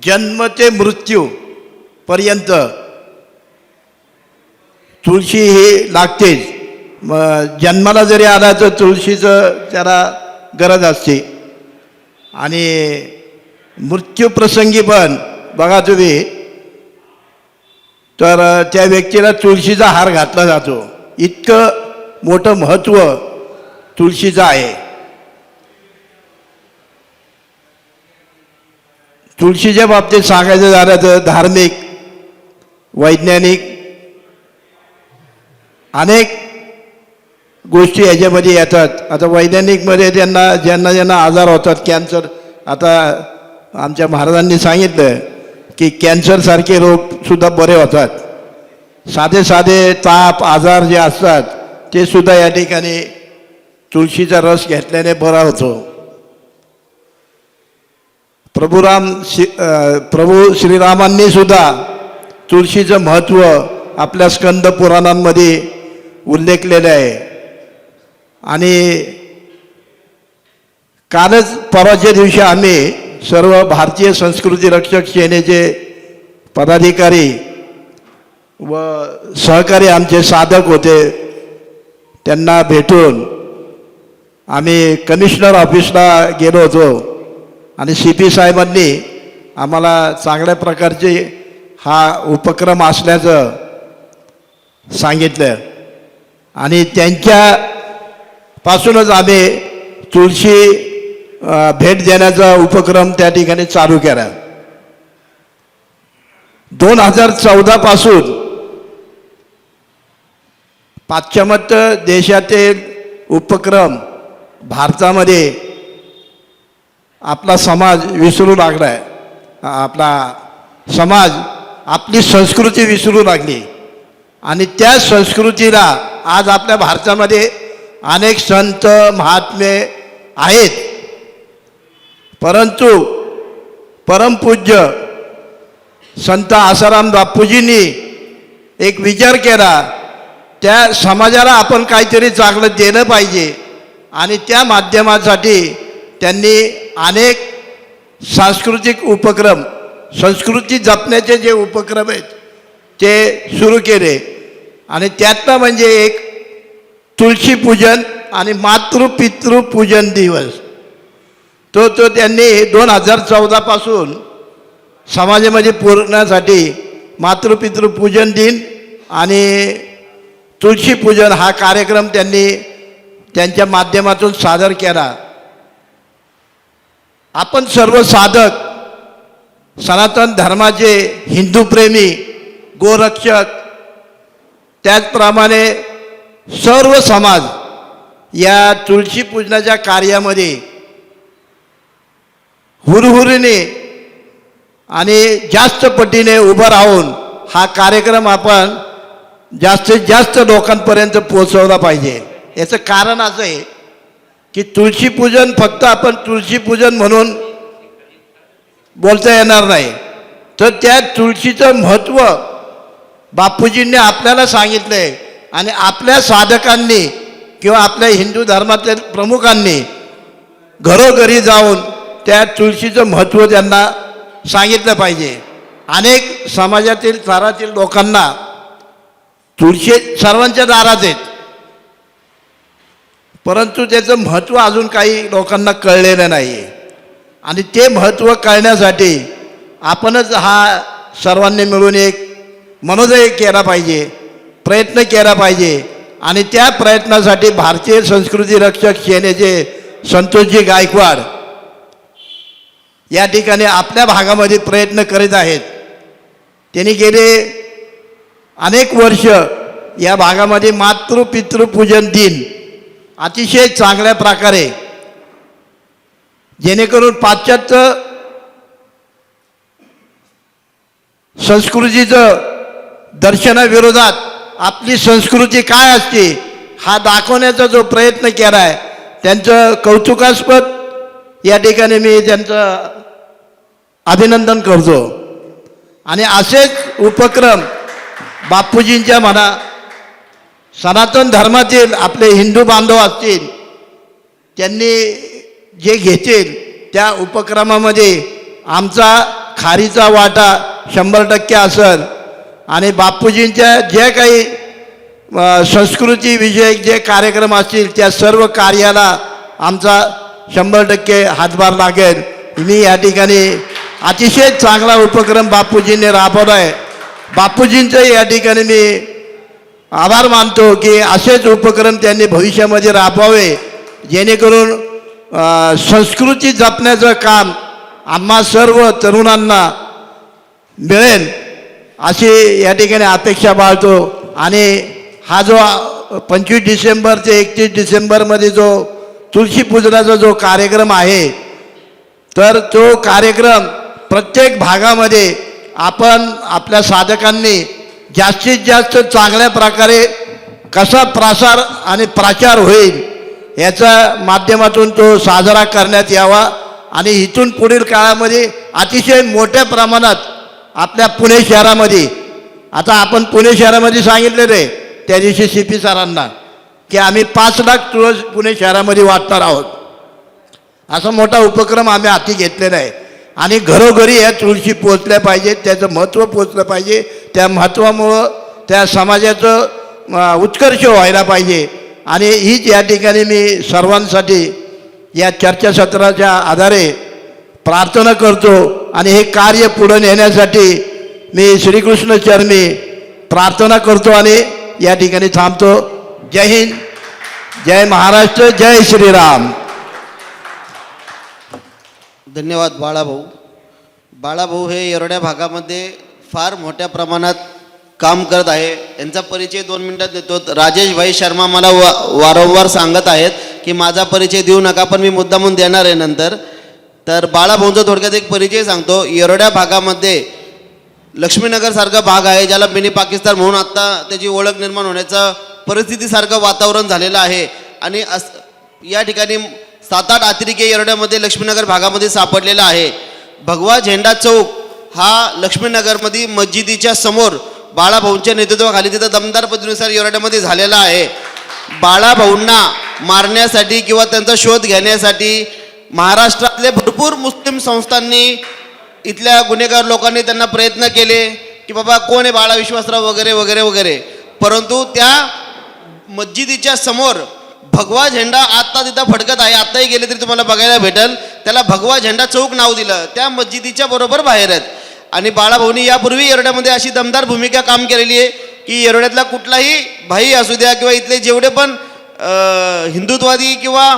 Speaker 10: जन्म ते मृत्यूपर्यंत तुळशी ही लागतेच. जन्माला जरी आला तर तुळशीचं त्याला गरज असते आणि मृत्यूप्रसंगी पण बघा तुम्ही तर त्या व्यक्तीला तुळशीचा हार घातला जातो. इतकं मोठं महत्त्व तुळशीचं आहे. तुळशीच्या बाबतीत सांगायचं झालं तर धार्मिक, वैज्ञानिक अनेक गोष्टी याच्यामध्ये येतात. आता वैज्ञानिकमध्ये ज्यांना आजार होतात, कॅन्सर, आता आमच्या महाराजांनी सांगितलं की कॅन्सरसारखे रोगसुद्धा बरे होतात. साधे ताप आजार जे असतात ते सुद्धा या ठिकाणी तुळशीचा रस घेतल्याने बरा होतो. प्रभू श्रीरामांनी सुद्धा तुळशीचं महत्त्व आपल्या स्कंद पुराणांमध्ये उल्लेखलेलं आहे. आणि कालच परवाच्या दिवशी आम्ही सर्व भारतीय संस्कृती रक्षक सेनेचे पदाधिकारी व सहकारी आमचे साधक होते, त्यांना भेटून आम्ही कमिशनर ऑफिसला गेलो होतो आणि CP साहेबांनी आम्हाला चांगल्या प्रकारचे हा उपक्रम असल्याचं सांगितलं आणि त्यांच्यापासूनच आम्ही तुळशी भेट देण्याचा उपक्रम त्या ठिकाणी चालू केला. 2014 पासून पाश्चिमात्य देशातील उपक्रम भारतामध्ये आपला समाज विसरू लागला आहे. आपला समाज आपली संस्कृती विसरू लागली आणि त्या संस्कृतीला आज आपल्या भारतामध्ये अनेक संत महात्मे आहेत, परंतु परमपूज्य संत आसाराम बापूजींनी एक विचार केला, त्या समाजाला आपण काहीतरी चांगलं दिलं पाहिजे आणि त्या माध्यमासाठी त्यांनी अनेक सांस्कृतिक उपक्रम, संस्कृती जपण्याचे जे उपक्रम आहेत ते सुरू केले आणि त्यातनं म्हणजे एक तुळशी पूजन आणि मातृपितृपूजन दिवस तो त्यांनी 2014 पासून समाजामध्ये पूर्णासाठी मातृपितृपूजन दिन आणि तुळशी पूजन हा कार्यक्रम त्यांनी त्यांच्या माध्यमातून सादर केला. आपण सर्व साधक, सनातन धर्माचे हिंदू प्रेमी, गोरक्षक, त्याचप्रमाणे सर्व समाज या तुळशी पूजनाच्या कार्यामध्ये हुरहुरीने आणि जास्त पटीने उभं राहून हा कार्यक्रम आपण जास्तीत जास्त लोकांपर्यंत पोहोचवला पाहिजे. याचं कारण असं आहे की तुळशी पूजन फक्त आपण तुळशी पूजन म्हणून बोलता येणार नाही, तर त्या तुळशीचं महत्त्व बापूजींनी आपल्याला सांगितलं आहे आणि आपल्या साधकांनी किंवा आपल्या हिंदू धर्मातल्या प्रमुखांनी घरोघरी जाऊन त्या तुळशीचं महत्त्व त्यांना सांगितलं पाहिजे. अनेक समाजातील थरातील लोकांना तुळशी सर्वांच्या दारात आहेत, परंतु त्याचं महत्त्व अजून काही लोकांना कळलेलं नाही आहे आणि ते महत्त्व कळण्यासाठी आपणच हा सर्वांनी मिळून एक मनोदय केला पाहिजे, प्रयत्न केला पाहिजे आणि त्या प्रयत्नासाठी भारतीय संस्कृती रक्षक सेनेचे संतोषजी गायकवाड या ठिकाणी आपल्या भागामध्ये प्रयत्न करीत आहेत. त्यांनी गेले अनेक वर्ष या भागामध्ये मातृपितृपूजन दिन अतिशय चांगल्या प्रकारे जेणेकरून पाश्चात्य संस्कृतीचं दर्शनाविरोधात आपली संस्कृती काय असते हा दाखवण्याचा जो प्रयत्न केला आहे त्यांचं कौतुकास्पद या ठिकाणी मी त्यांचं अभिनंदन करतो. आणि असेच उपक्रम बापूजींच्या म्हणा सनातन धर्मातील आपले हिंदू बांधव असतील त्यांनी जे घेतील त्या उपक्रमामध्ये आमचा खारीचा वाटा 100% असेल. आणि बापूजींच्या जे काही संस्कृतीविषयक जे कार्यक्रम असतील त्या सर्व कार्याला आमचा 100% हातभार लागेल. मी या ठिकाणी अतिशय चांगला उपक्रम बापूजींनी राबवला आहे. बापूजींचं या ठिकाणी मी आभार मानतो की असेच उपक्रम त्यांनी भविष्यामध्ये राबवावे जेणेकरून संस्कृती जपण्याचं काम आम्हा सर्व तरुणांना मिळेल अशी या ठिकाणी अपेक्षा बाळगतो. आणि हा जो 25 डिसेंबर ते 31 डिसेंबरमध्ये जो तुळशी पूजनाचा जो कार्यक्रम आहे तर तो कार्यक्रम प्रत्येक भागामध्ये आपण आपल्या साधकांनी जास्तीत जास्त चांगल्या प्रकारे कसा प्रसार आणि प्रचार होईल याच्या माध्यमातून तो साजरा करण्यात यावा. आणि इथून पुढील काळामध्ये अतिशय मोठ्या प्रमाणात आपल्या पुणे शहरामध्ये आता आपण पुणे शहरामध्ये सांगितलेलं आहे त्या दिवशी CP सरांना की आम्ही 5 लाख तुळस पुणे शहरामध्ये वाटणार आहोत. असा मोठा उपक्रम आम्ही हाती घेतलेला आहे. आणि घरोघरी या तुळशी पोचल्या पाहिजेत त्याचं महत्त्व पोचलं पाहिजे. त्या महत्त्वामुळं त्या समाजाचं उत्कर्ष व्हायला पाहिजे. आणि हीच या ठिकाणी मी सर्वांसाठी या चर्चासत्राच्या आधारे प्रार्थना करतो. आणि हे कार्य पुढे नेण्यासाठी मी श्रीकृष्ण चरणी प्रार्थना करतो आणि या ठिकाणी थांबतो. जय हिंद, जय महाराष्ट्र, जय श्रीराम.
Speaker 5: धन्यवाद बाळाभाऊ. बाळाभाऊ हे येरवड्या भागामध्ये फार मोठ्या प्रमाणात काम करत आहे. यांचा परिचय 2 मिनिटात देतो. राजेश भाई शर्मा मला वारंवार सांगत आहेत की माझा परिचय देऊ नका पण मी मुद्दामून देणार आहे नंतर. तर बाळाभाऊंचा थोडक्यात एक परिचय सांगतो. येरवड्या भागामध्ये लक्ष्मीनगरसारखा भाग आहे ज्याला मिनी पाकिस्तान म्हणून आत्ता त्याची ओळख निर्माण होण्याचं परिस्थितीसारखं वातावरण झालेलं आहे. आणि या ठिकाणी 7-8 अतिरेकी येरवड्यामध्ये लक्ष्मीनगर भागामध्ये सापडलेला आहे. भगवा झेंडा चौक हा लक्ष्मीनगरमध्ये मस्जिदीच्या समोर बाळाभाऊंच्या नेतृत्वाखाली तिथं दमदार पद्धतीनुसार येरवड्यामध्ये झालेला आहे. बाळाभाऊंना मारण्यासाठी किंवा त्यांचा शोध घेण्यासाठी महाराष्ट्रातले भरपूर मुस्लिम संस्थांनी इथल्या गुन्हेगार लोकांनी त्यांना प्रयत्न केले की बाबा कोण आहे बाळा विश्वासराव वगैरे वगैरे वगैरे. परंतु त्या मस्जिदीच्या समोर भगवा झेंडा आत्ता तिथं फडकत आहे. आत्ताही गेले तरी तुम्हाला बघायला भेटेल. त्याला भगवा झेंडा चौक नाव दिलं. त्या मस्जिदीच्या बरोबर बाहेर आहेत. आणि बाळाभाऊंनी यापूर्वी येरवड्यामध्ये अशी दमदार भूमिका काम केलेली आहे की येरवड्यातला कुठलाही भाई असू द्या किंवा इथले जेवढे पण हिंदुत्ववादी किंवा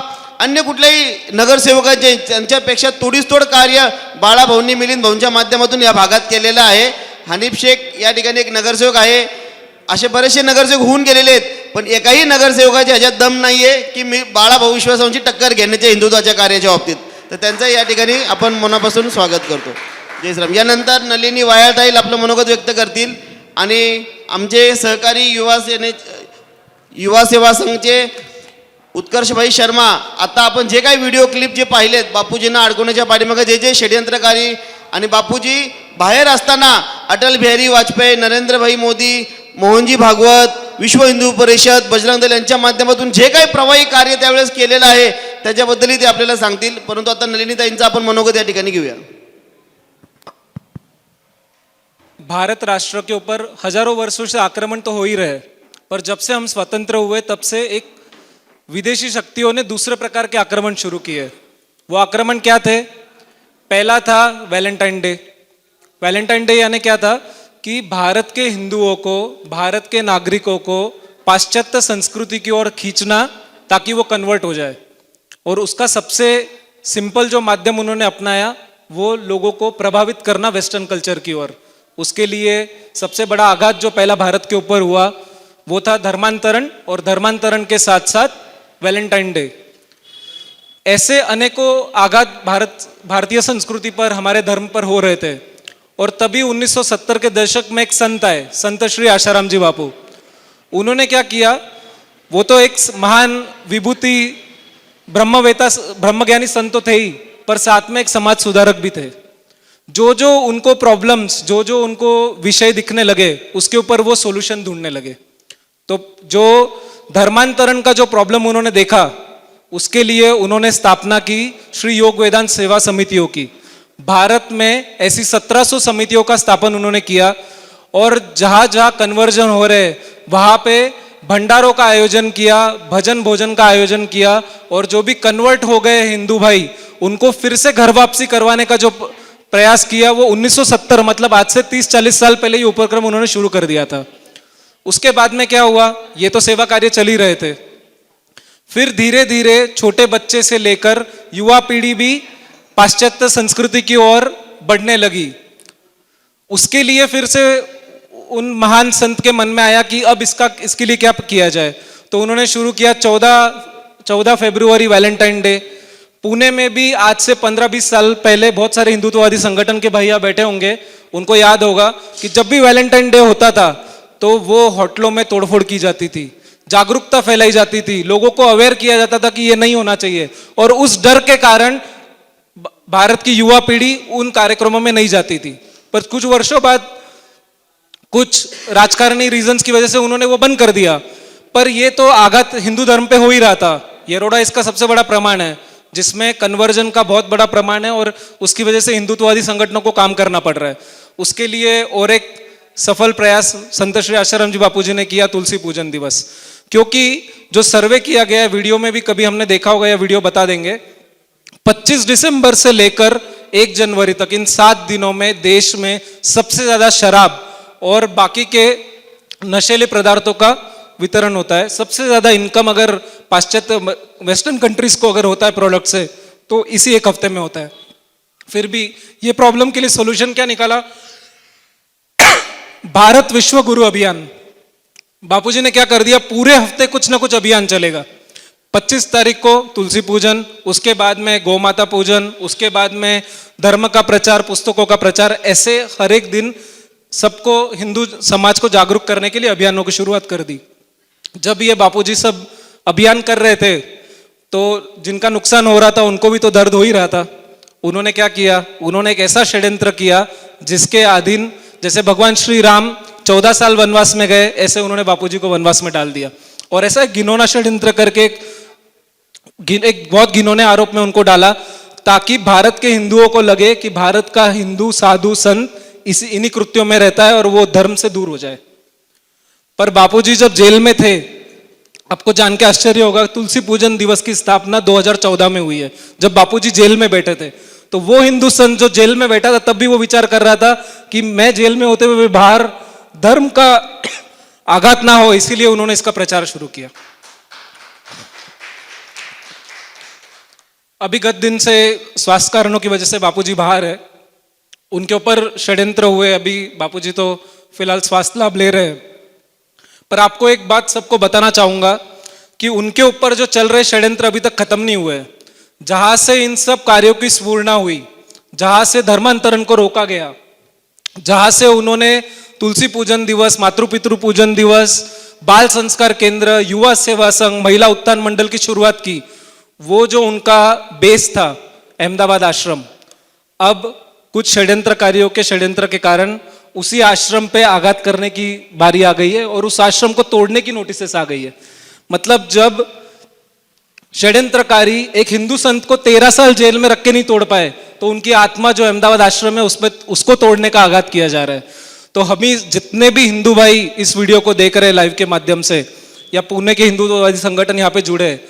Speaker 5: अन्य कुठल्याही नगरसेवकांचे त्यांच्यापेक्षा तोडीसतोड कार्य बाळाभाऊंनी मिलिंद भाऊंच्या माध्यमातून या भागात केलेलं आहे. हनीफ शेख या ठिकाणी एक नगरसेवक आहे. असे बरेचसे नगरसेवक होऊन गेलेले आहेत पण एकाही नगरसेवकाच्या ह्याच्यात दम नाही आहे की मी बाळाभाऊ विश्वासांची टक्कर घेण्याच्या हिंदुत्वाच्या कार्याच्या बाबतीत. तर त्यांचं या ठिकाणी आपण मनापासून स्वागत करतो. जय श्रीराम. यानंतर नलिनी वायाळताईल आपलं मनोगत व्यक्त करतील. आणि आमचे सहकारी युवा सेवा संघचे उत्कर्षभाई शर्मा आता आपण जे काही व्हिडिओ क्लिप जे पाहिलेत बापूजींना अडकवण्याच्या पाठीमागे जे जे षड्यंत्रकारी आणि बापूजी बाहेर असताना अटल बिहारी वाजपेयी, नरेंद्रभाई मोदी, मोहनजी भागवत, विश्व हिंदू परिषद, बजरंग दल यांच्या माध्यमातून जे काही प्रवाही कार्य त्यावेळेस केलेलं आहे त्याच्याबद्दलही ते आपल्याला सांगतील. परंतु आता नलिनीताईंचा आपण मनोगत या ठिकाणी घेऊया.
Speaker 11: भारत राष्ट्र के ऊपर हजारों वर्षों से आक्रमण तो हो ही रहे, पर जब से हम स्वतंत्र हुए तब से एक विदेशी शक्तियों ने दूसरे प्रकार के आक्रमण शुरू किए. वो आक्रमण क्या थे? पहला था वैलेंटाइन डे. वैलेंटाइन डे यानी क्या था कि भारत के हिंदुओं को, भारत के नागरिकों को पाश्चात्य संस्कृति की ओर खींचना ताकि वो कन्वर्ट हो जाए. और उसका सबसे सिंपल जो माध्यम उन्होंने अपनाया वो लोगों को प्रभावित करना वेस्टर्न कल्चर की ओर. उसके लिए सबसे बड़ा आघात जो पहला भारत के ऊपर हुआ वो था धर्मांतरण, और धर्मांतरण के साथ साथ वैलेंटाइन डे. ऐसे अनेकों आघात भारतीय संस्कृति पर, हमारे धर्म पर हो रहे थे। और तभी 1970 के दशक में एक संत आए, संत श्री आशाराम जी बापू। उन्होंने क्या किया, वो तो एक महान विभूति ब्रह्मवेता ब्रह्मज्ञानी संत तो थे ही, पर साथ में एक समाज सुधारक भी थे। जो जो उनको प्रॉब्लम्स, जो जो उनको विषय दिखने लगे, उसके ऊपर वो सॉल्यूशन ढूंढने लगे। तो जो धर्मांतरण का जो प्रॉब्लम उन्होंने देखा, उसके लिए उन्होंने स्थापना की श्री योग वेदांत सेवा समितियों की। भारत में ऐसी 1700 समितियों का स्थापन उन्होंने किया, और जहां जहां कन्वर्जन हो रहे वहां पे भंडारों का आयोजन किया, भजन भोजन का आयोजन किया, और जो भी कन्वर्ट हो गए हिंदू भाई, उनको फिर से घर वापसी करवाने का जो प्रयास किया, वो 1970 मतलब आज से 30-40 साल पहले ये उपक्रम उन्होंने शुरू कर दिया था। उसके बाद में क्या हुआ, ये तो सेवा कार्य चल ही रहे थे, फिर धीरे धीरे छोटे बच्चे से लेकर युवा पीढ़ी भी पाश्चात्य संस्कृति की ओर बढ़ने लगी। उसके लिए फिर से उन महान संत के मन में आया कि अब इसके लिए क्या किया जाए। तो उन्होंने शुरू किया 14 फरवरी वैलेंटाइन डे। पुणे में भी आज से 15-20 साल पहले बहुत सारे हिंदुत्ववादी संगठन के भैया बैठे होंगे, उनको याद होगा कि जब भी वैलेंटाइन डे होता था तो वो होटलों में तोड़फोड़ की जाती थी, जागरूकता फैलाई जाती थी, लोगों को अवेयर किया जाता था कि ये नहीं होना चाहिए। और उस डर के कारण भारत की युवा पीढ़ी उन कार्यक्रमों में नहीं जाती थी। पर कुछ वर्षों बाद कुछ राजकारणी रीजंस की वजह से उन्होंने वो बंद कर दिया। पर ये तो आघात हिंदू धर्म पे हो ही रहा था। येरोडा इसका सबसे बड़ा प्रमाण है, जिसमें कन्वर्जन का बहुत बड़ा प्रमाण है, और उसकी वजह से हिंदुत्ववादी संगठनों को काम करना पड़ रहा है। उसके लिए और एक सफल प्रयास संत श्री आशाराम जी बापू जी ने किया, तुलसी पूजन दिवस। क्योंकि जो सर्वे किया गया है, वीडियो में भी कभी हमने देखा होगा या वीडियो बता देंगे, 25 दिसंबर से लेकर 1 जनवरी तक इन 7 दिनों में देश में सबसे ज्यादा शराब और बाकी के नशीले पदार्थों का वितरण होता है। सबसे ज्यादा इनकम अगर पाश्चात्य वेस्टर्न कंट्रीज को अगर होता है प्रोडक्ट से, तो इसी एक हफ्ते में होता है। फिर भी ये प्रॉब्लम के लिए सॉल्यूशन क्या निकाला, भारत विश्व गुरु अभियान। बापूजी ने क्या कर दिया, पूरे हफ्ते कुछ ना कुछ अभियान चलेगा। 25 तारीख को तुलसी पूजन, उसके बाद में गौ माता पूजन, उसके बाद में धर्म का प्रचार, पुस्तकों का प्रचार, ऐसे हर एक दिन सबको, हिंदू समाज को जागरूक करने के लिए अभियानों की शुरुआत कर दी। जब ये बापूजी सब अभियान कर रहे थे तो जिनका नुकसान हो रहा था उनको भी तो दर्द हो ही रहा था। उन्होंने क्या किया, उन्होंने एक ऐसा षड्यंत्र किया जिसके अधीन, जैसे भगवान श्री राम 14 साल वनवास में गए, ऐसे उन्होंने बापूजी को वनवास में डाल दिया। और ऐसा घिनौना षड्यंत्र करके एक बहुत घिनौने आरोप में उनको डाला, ताकि भारत के हिंदुओं को लगे कि भारत का हिंदू साधु संत इन्हीं कृत्यों में रहता है और वो धर्म से दूर हो जाए। पर बापूजी जब जेल में थे, आपको जान के आश्चर्य होगा, तुलसी पूजन दिवस की स्थापना 2014 में हुई है, जब बापूजी जेल में बैठे थे। तो वो हिंदू संत जो जेल में बैठा था, तब भी वो विचार कर रहा था कि मैं जेल में होते हुए बाहर धर्म का आघात ना हो, इसीलिए उन्होंने इसका प्रचार शुरू किया। अभी गत दिन से स्वास्थ्य कारणों की वजह से बापूजी बाहर है, उनके ऊपर षड्यंत्र हुए। अभी बापूजी तो फिलहाल स्वास्थ्य लाभ ले रहे हैं। पर आपको एक बात सबको बताना चाहूंगा कि उनके ऊपर जो चल रहे षड्यंत्र अभी तक खत्म नहीं हुए। जहां से इन सब कार्यों की स्फूर्णा हुई, जहां से धर्मांतरण को रोका गया, जहां से उन्होंने तुलसी पूजन दिवस, मातृ-पितृ पूजन दिवस, बाल संस्कार केंद्र, युवा सेवा संघ, महिला उत्थान मंडल की शुरुआत की, वो जो उनका बेस था अहमदाबाद आश्रम, अब कुछ षड्यंत्रकारियों के षड्यंत्र के कारण उसी आश्रम पे आघात करने की बारी आ गई है और उस आश्रम को तोड़ने की नोटिसेस आ गई है। मतलब जब षड्यंत्रकारी एक हिंदू संत को 13 साल जेल में रख के नहीं तोड़ पाए, तो उनकी आत्मा जो अहमदाबाद आश्रम है उसमें उसको तोड़ने का आघात किया जा रहा है। तो हम जितने भी हिंदू भाई इस वीडियो को देख रहे हैं लाइव के माध्यम से, या पुणे के हिंदुत्ववादी संगठन यहाँ पे जुड़े हैं,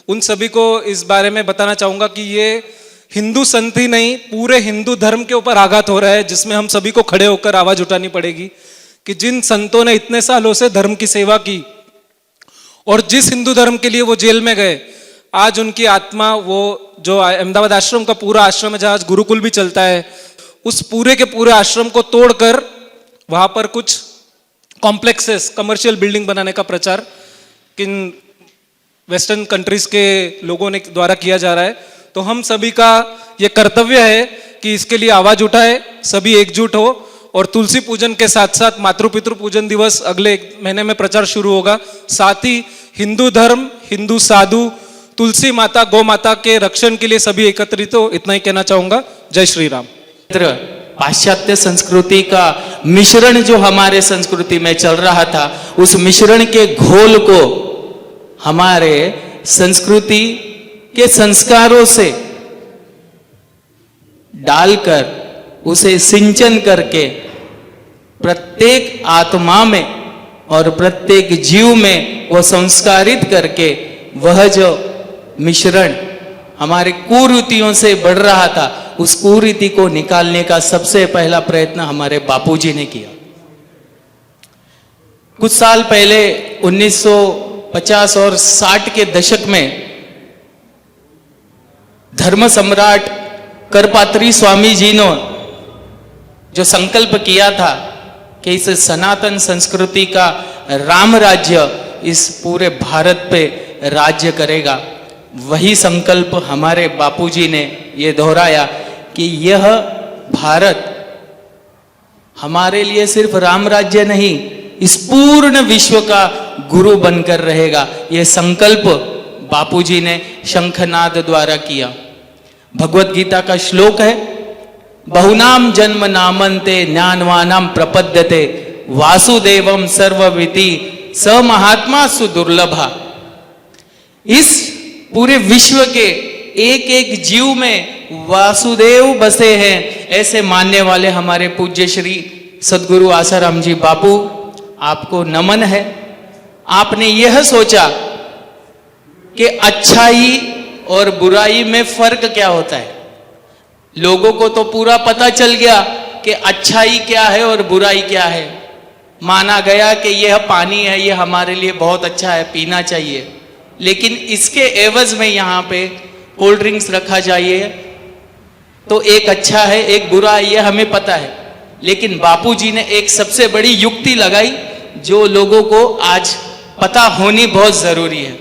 Speaker 11: उन सभी को इस बारे में बताना चाहूंगा कि ये हिंदू संत ही नहीं, पूरे हिंदू धर्म के ऊपर आघात हो रहा है, जिसमें हम सभी को खड़े होकर आवाज उठानी पड़ेगी कि जिन संतों ने इतने सालों से धर्म की सेवा की और जिस हिंदू धर्म के लिए वो जेल में गए, आज उनकी आत्मा, वो जो अहमदाबाद आश्रम का पूरा आश्रम है जहाँ आज गुरुकुल भी चलता है, उस पूरे के पूरे आश्रम को तोड़कर वहां पर कुछ कॉम्प्लेक्सेस, कमर्शियल बिल्डिंग बनाने का प्रचार किन वेस्टर्न कंट्रीज के लोगों ने द्वारा किया जा रहा है। तो हम सभी का ये कर्तव्य है कि इसके लिए आवाज उठाए, सभी एकजुट हो। और तुलसी पूजन के साथ साथ मातृ पितृ पूजन दिवस अगले 1 महीने में प्रचार शुरू होगा। साथ ही हिंदू धर्म, हिंदू साधु, तुलसी माता, गौ माता के रक्षण के लिए सभी एकत्रित हो, इतना ही कहना चाहूंगा। जय श्री राम।
Speaker 12: पाश्चात्य संस्कृति का मिश्रण जो हमारे संस्कृति में चल रहा था, उस मिश्रण के घोल को हमारे संस्कृति के संस्कारों से डालकर उसे सिंचन करके प्रत्येक आत्मा में और प्रत्येक जीव में वो संस्कारित करके वह जो मिश्रण हमारे कुरीतियों से बढ़ रहा था, उस कुरीति को निकालने का सबसे पहला प्रयत्न हमारे बापूजी ने किया। कुछ साल पहले 1950 और 60 के दशक में धर्म सम्राट करपात्री स्वामी जी ने जो संकल्प किया था कि इस सनातन संस्कृति का राम राज्य इस पूरे भारत पे राज्य करेगा, वही संकल्प हमारे बापूजी ने ये दोहराया कि यह भारत हमारे लिए सिर्फ राम राज्य नहीं, इस पूर्ण विश्व का गुरु बनकर रहेगा। ये संकल्प बापूजी ने शंखनाद द्वारा किया। भगवत गीता का श्लोक है, बहुनाम जन्म नामन्ते ज्ञानवानाम प्रपद्यते वासुदेवम सर्वविति स महात्मा सुदुर्लभा। इस पूरे विश्व के एक एक जीव में वासुदेव बसे हैं, ऐसे मानने वाले हमारे पूज्य श्री सद्गुरु आसाराम जी बापू, आपको नमन है। आपने यह सोचा कि अच्छाई और बुराई में फर्क क्या होता है। लोगों को तो पूरा पता चल गया कि अच्छाई क्या है और बुराई क्या है। माना गया कि यह पानी है, यह हमारे लिए बहुत अच्छा है, पीना चाहिए, लेकिन इसके एवज में यहाँ पे कोल्ड ड्रिंक्स रखा चाहिए, तो एक अच्छा है एक बुरा है, यह हमें पता है। लेकिन बापूजी ने एक सबसे बड़ी युक्ति लगाई जो लोगों को आज पता होनी बहुत जरूरी है।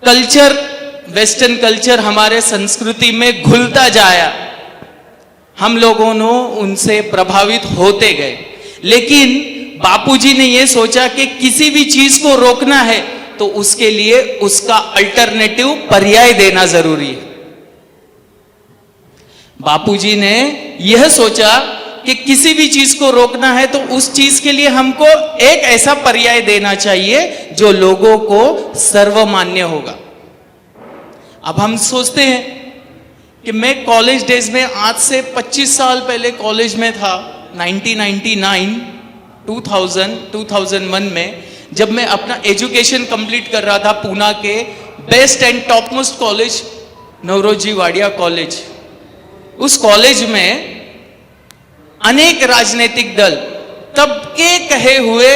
Speaker 12: कल्चर, वेस्टर्न कल्चर हमारे संस्कृति में घुलता जाया, हम लोगों ने उनसे प्रभावित होते गए, लेकिन बापूजी ने यह सोचा कि किसी भी चीज को रोकना है तो उसके लिए उसका अल्टरनेटिव पर्याय देना जरूरी है। बापूजी ने यह सोचा कि किसी भी चीज को रोकना है तो उस चीज के लिए हमको एक ऐसा पर्याय देना चाहिए जो लोगों को सर्वमान्य होगा। अब हम सोचते हैं कि मैं कॉलेज डेज में आज से 25 साल पहले कॉलेज में था, 1999, 2001 में, जब मैं अपना एजुकेशन कंप्लीट कर रहा था पूना के best and top most college Nowrosjee Wadia college. उस कॉलेज में अनेक राजनीतिक दल, तब के कहे हुए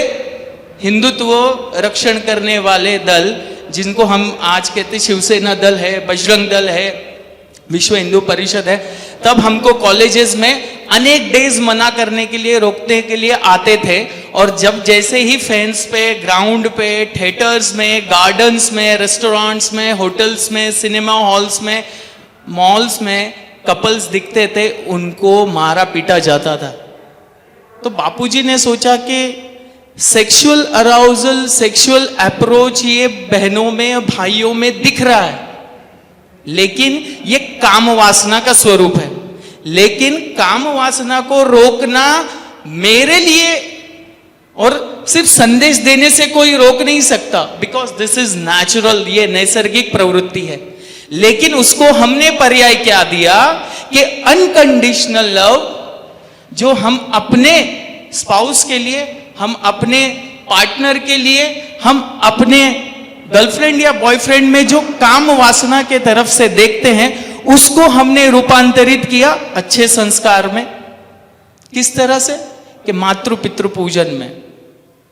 Speaker 12: हिंदुत्व रक्षण करने वाले दल, जिनको हम आज कहते शिवसेना दल है, बजरंग दल है, विश्व हिंदू परिषद है, तब हमको कॉलेजेस में अनेक डेज मना करने के लिए, रोकने के लिए आते थे। और जब जैसे ही फैंस पे, ग्राउंड पे, थिएटर्स में, गार्डन्स में, रेस्टोरेंट्स में, होटल्स में, सिनेमा हॉल्स में, मॉल्स में कपल्स दिखते थे, उनको मारा पीटा जाता था। तो बापूजी ने सोचा कि सेक्सुअल अराउजल, सेक्सुअल अप्रोच ये बहनों में, भाइयों में दिख रहा है, लेकिन ये काम वासना का स्वरूप है। लेकिन काम वासना को रोकना मेरे लिए, और सिर्फ संदेश देने से कोई रोक नहीं सकता, बिकॉज दिस इज नेचुरल, ये नैसर्गिक प्रवृत्ति है। लेकिन उसको हमने पर्याय क्या दिया कि अनकंडीशनल लव, जो हम अपने स्पाउस के लिए, हम अपने पार्टनर के लिए, हम अपने गर्लफ्रेंड या बॉयफ्रेंड में जो काम वासना के तरफ से देखते हैं, उसको हमने रूपांतरित किया अच्छे संस्कार में। किस तरह से? कि मातृ पितृ पूजन में,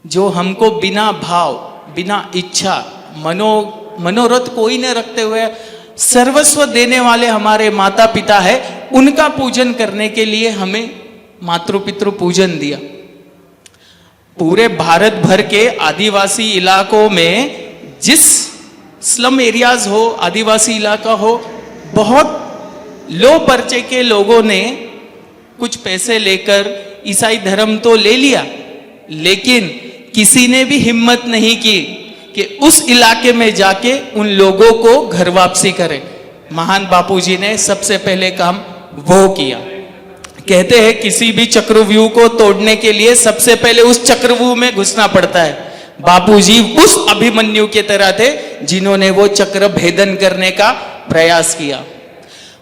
Speaker 12: जो हमको बिना भाव, बिना इच्छा, मनोरथ कोई न रखते हुए सर्वस्व देने वाले हमारे माता पिता है, उनका पूजन करने के लिए हमें मातृ पितृ पूजन दिया। पूरे भारत भर के आदिवासी इलाकों में, जिस स्लम एरियाज हो, आदिवासी इलाका हो, बहुत लो पर्चे के लोगों ने कुछ पैसे लेकर ईसाई धर्म तो ले लिया, लेकिन किसी ने भी हिम्मत नहीं की कि उस इलाके में जाके उन लोगों को घर वापसी करें। महान बापूजी ने सबसे पहले काम वो किया। कहते हैं किसी भी चक्रव्यूह को तोड़ने के लिए सबसे पहले उस चक्रव्यूह में घुसना पड़ता है। बापूजी उस अभिमन्यु के तरह थे जिन्होंने वो चक्र भेदन करने का प्रयास किया।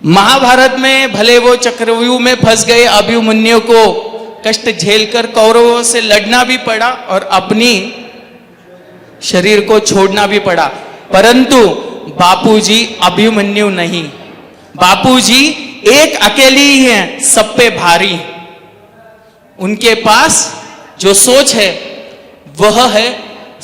Speaker 12: महाभारत में भले वो चक्रव्यूह में फंस गए, अभिमन्यु को कष्ट झेलकर कौरवों से लड़ना भी पड़ा और अपनी शरीर को छोड़ना भी पड़ा, परंतु बापूजी अभिमन्यु नहीं। बापूजी एक अकेले ही हैं, सब पे भारी। उनके पास जो सोच है वह है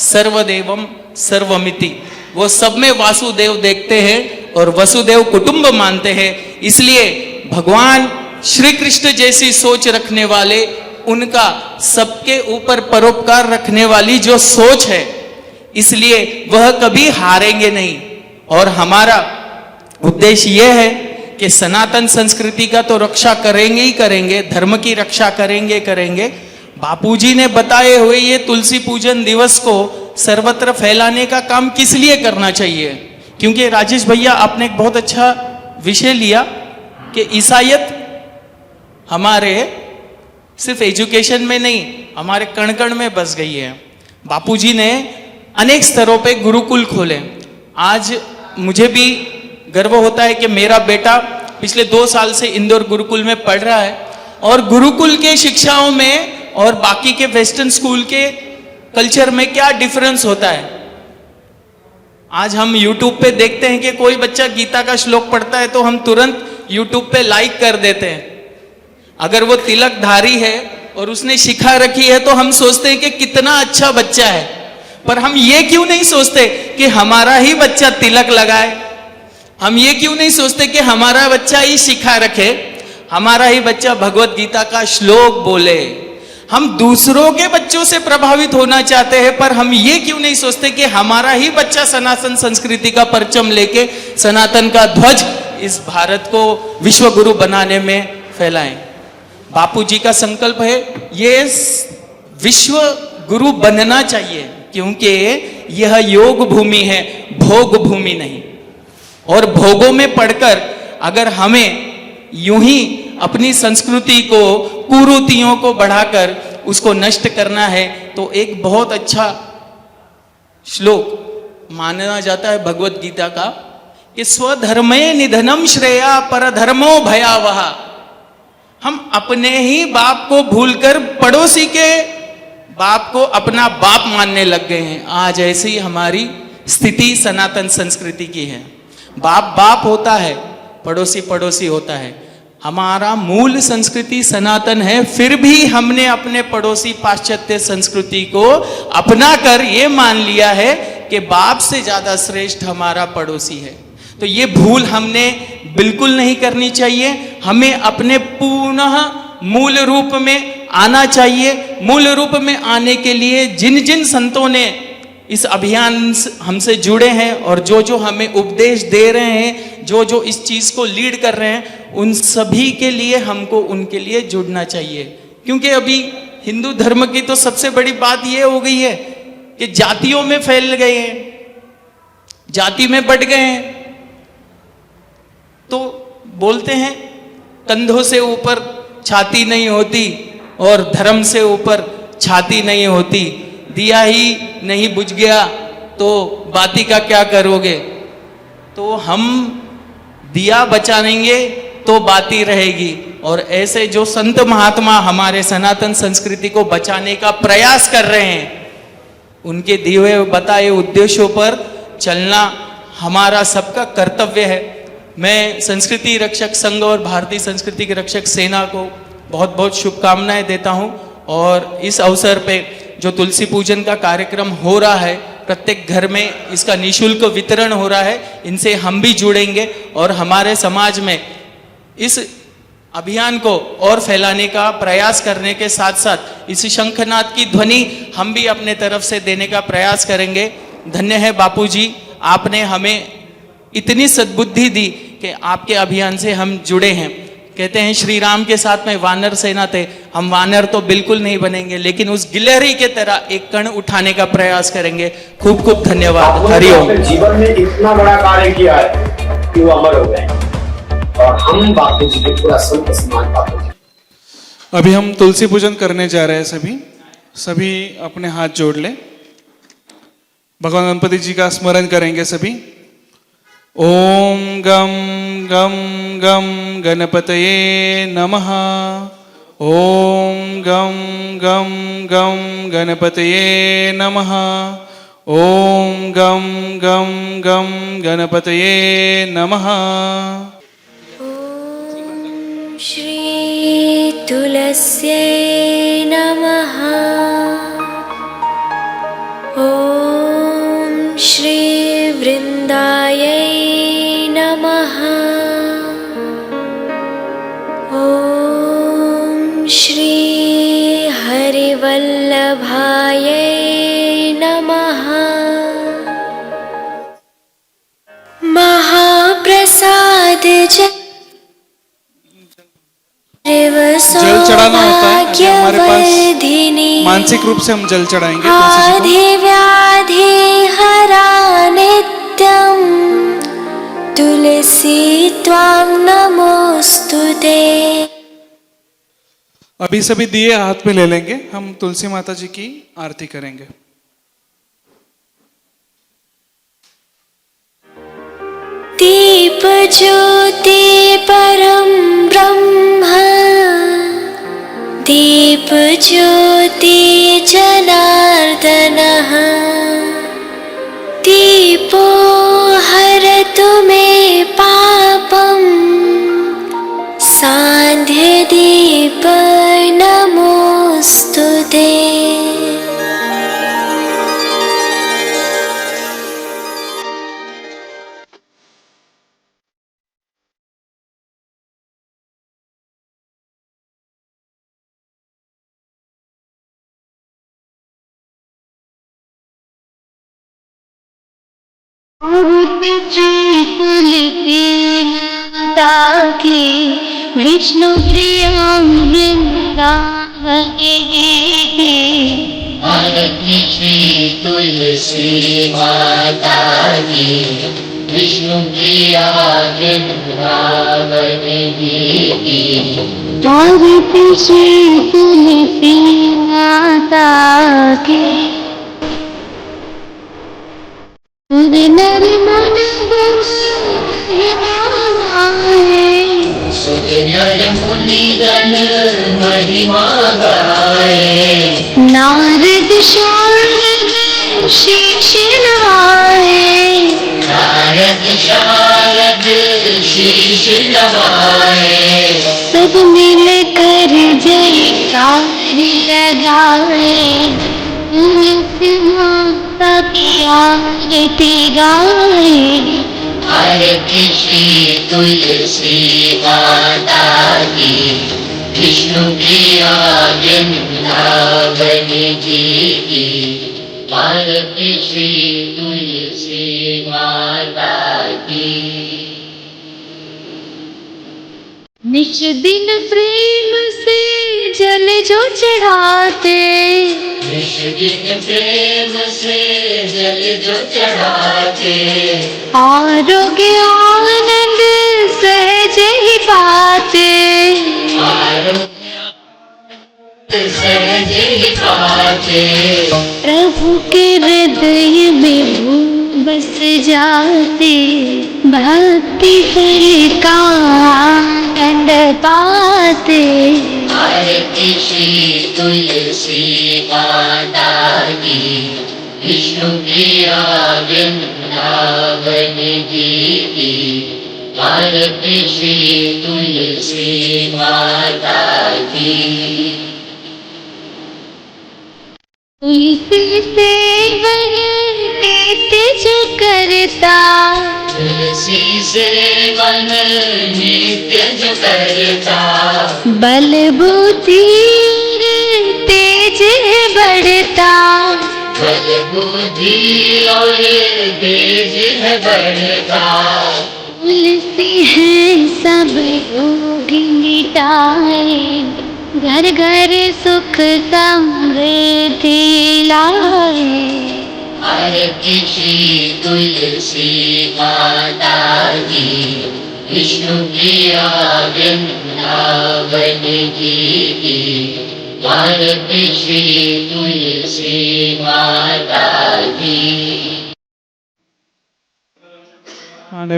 Speaker 12: सर्वदेवम सर्वमिति। वो सब में वासुदेव देखते हैं और वसुदेव कुटुंब मानते हैं। इसलिए भगवान श्री कृष्ण जैसी सोच रखने वाले, उनका सबके ऊपर परोपकार रखने वाली जो सोच है, इसलिए वह कभी हारेंगे नहीं। और हमारा उद्देश्य यह है कि सनातन संस्कृति का तो रक्षा करेंगे ही करेंगे, धर्म की रक्षा करेंगे करेंगे। बापूजी ने बताए हुए ये तुलसी पूजन दिवस को सर्वत्र फैलाने का काम किस लिए करना चाहिए? क्योंकि राजेश भैया आपने एक बहुत अच्छा विषय लिया कि ईसाइयत हमारे सिर्फ एजुकेशन में नहीं, हमारे कण कण में बस गई है। बापूजी ने अनेक स्तरों पे गुरुकुल खोले। आज मुझे भी गर्व होता है कि मेरा बेटा पिछले 2 साल से इंदौर गुरुकुल में पढ़ रहा है, और गुरुकुल के शिक्षाओं में और बाकी के वेस्टर्न स्कूल के कल्चर में क्या डिफरेंस होता है। आज हम YouTube पे देखते हैं कि कोई बच्चा गीता का श्लोक पढ़ता है तो हम तुरंत YouTube पे लाइक कर देते हैं। अगर वो तिलकधारी है और उसने शिखा रखी है तो हम सोचते हैं कि कितना अच्छा बच्चा है, पर हम ये क्यों नहीं सोचते कि हमारा ही बच्चा तिलक लगाए? हम ये क्यों नहीं सोचते कि हमारा बच्चा ही शिखा रखे, हमारा ही बच्चा भगवत गीता का श्लोक बोले? हम दूसरों के बच्चों से प्रभावित होना चाहते हैं, पर हम ये क्यों नहीं सोचते कि हमारा ही बच्चा सनातन संस्कृति का परचम लेके सनातन का ध्वज इस भारत को विश्व गुरु बनाने में फैलाएं। बापूजी का संकल्प है ये विश्व गुरु बनना चाहिए, क्योंकि यह योग भूमि है, भोग भूमि नहीं। और भोगों में पढ़कर अगर हमें यूं ही अपनी संस्कृति को, कुरीतियों को बढ़ाकर उसको नष्ट करना है, तो एक बहुत अच्छा श्लोक माना जाता है भगवत गीता का कि स्वधर्मे निधनम श्रेया परधर्मो भयावह। हम अपने ही बाप को भूलकर पड़ोसी के बाप को अपना बाप मानने लग गए हैं। आज ऐसी हमारी स्थिति सनातन संस्कृति की है। बाप बाप होता है, पड़ोसी पड़ोसी होता है। हमारा मूल संस्कृति सनातन है, फिर भी हमने अपने पड़ोसी पाश्चात्य संस्कृति को अपना कर ये मान लिया है कि बाप से ज्यादा श्रेष्ठ हमारा पड़ोसी है। तो ये भूल हमने बिल्कुल नहीं करनी चाहिए। हमें अपने पुनः मूल रूप में आना चाहिए। मूल रूप में आने के लिए जिन जिन संतों ने इस अभियान हमसे जुड़े हैं और जो जो हमें उपदेश दे रहे हैं, जो जो इस चीज को लीड कर रहे हैं, उन सभी के लिए हमको उनके लिए जुड़ना चाहिए। क्योंकि अभी हिंदू धर्म की तो सबसे बड़ी बात यह हो गई है कि जातियों में फैल गए हैं, जाति में बढ़ गए हैं। तो बोलते हैं कंधों से ऊपर छाती नहीं होती और धर्म से ऊपर छाती नहीं होती। दिया ही नहीं बुझ गया तो बाती का क्या करोगे? तो हम दिया बचाएंगे तो बाती रहेगी। और ऐसे जो संत महात्मा हमारे सनातन संस्कृति को बचाने का प्रयास कर रहे हैं, उनके दिए हुए बताए उद्देश्यों पर चलना हमारा सबका कर्तव्य है। मैं संस्कृति रक्षक संघ और भारतीय संस्कृति के रक्षक सेना को बहुत बहुत शुभकामनाएं देता हूं। और इस अवसर पे जो तुलसी पूजन का कार्यक्रम हो रहा है, प्रत्येक घर में इसका निःशुल्क वितरण हो रहा है, इनसे हम भी जुड़ेंगे और हमारे समाज में इस अभियान को और फैलाने का प्रयास करने के साथ साथ इस शंखनाद की ध्वनि हम भी अपने तरफ से देने का प्रयास करेंगे। धन्य है बापूजी, आपने हमें इतनी सद्बुद्धि दी कि आपके अभियान से हम जुड़े हैं। कहते हैं श्री राम के साथ में वानर सेना थे, हम वानर तो बिल्कुल नहीं बनेंगे, लेकिन उस गिलहरी के तरह एक कण उठाने का प्रयास करेंगे। खूब खूब धन्यवाद। हरिओम।
Speaker 13: जीवन में इतना बड़ा कार्य किया है कि वो अमर हो गए और हम बापू जी के पूरा संत समान बापू जी।
Speaker 11: अभी हम तुलसी पूजन करने जा रहे हैं। सभी अपने हाथ जोड़ ले, भगवान गणपति जी का स्मरण करेंगे सभी। ओम गम गम गम गणपतये नमः। ओम गम गम गम गणपतये नमः। ओम गम गम गम गणपतये नमः।
Speaker 14: ओम श्री तुलस्यै नमः। ओम श्री वृंदायै नमः। ओम श्री हरिवल्लभायै नमः। महाप्रसाद
Speaker 11: जल चढ़ाना होता है। अभी हमारे पास मानसिक रूप से हम जल चढ़ाएंगे तुलसी जी को।
Speaker 14: व्याधि हरा नित्यं तुलसी त्वां नमोस्तुते।
Speaker 11: अभी सभी दिए हाथ में ले लेंगे, हम तुलसी माता जी की आरती करेंगे।
Speaker 14: दीप ज्योति परम ब्रह्म, दीप ज्योति जनार्दनः। दीपो हरतु मे पापं, सान्ध्य दीप नमोस्तुते।
Speaker 15: ताकि विष्णु प्रिया वृंदावने श्री तुलसी माता की विष्णु प्रिया वृंदावने श्री तुलसी माता की नर मन मुनिगण महिमा गाए। नारद शारद शीश नवाए। नारद शारद शीश नवाए। सब मिल कर जयकारी लगाए। माता की आरती गाए। आरती श्री तुलसी माता की विष्णु प्रिया वृंदावन जी की। आरती श्री तुलसी माता की। निश दिन प्रेम से जल जो चढ़ाते। निश दिन प्रेम से जल जो चढ़ाते। आरोग्य आनंद सहज ही पाते। सहज ही पाते। प्रभु के हृदय में बस जाते। भक्ति फल का आनंद पाते। आरती श्री तुलसी माता की विष्णु प्रिया वृंदावन जी की। आरती श्री तुलसी माता की। तुलसी सेवन नित्य जो करता। तुलसी सेवन नित्य जो करता। बल बुद्धि तेज बढ़ता। बल बुद्धि और तेज है बढ़ता, तुलसी है सब रोग मिटाए, घर घर सुख समृद्धि लाए। आरती श्री तुलसी माता की, विष्णु प्रिया वृंदावन की। आरती श्री तुलसी माता की।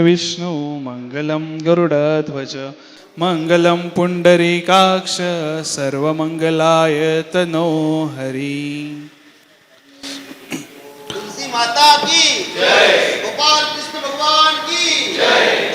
Speaker 11: विष्णु मंगलम गरुड़ध्वज मंगलम पुंडरीकाक्ष सर्वमंगलाय तनो हरि।
Speaker 5: तुलसी माता की जय, गोपाल कृष्ण भगवान की जय।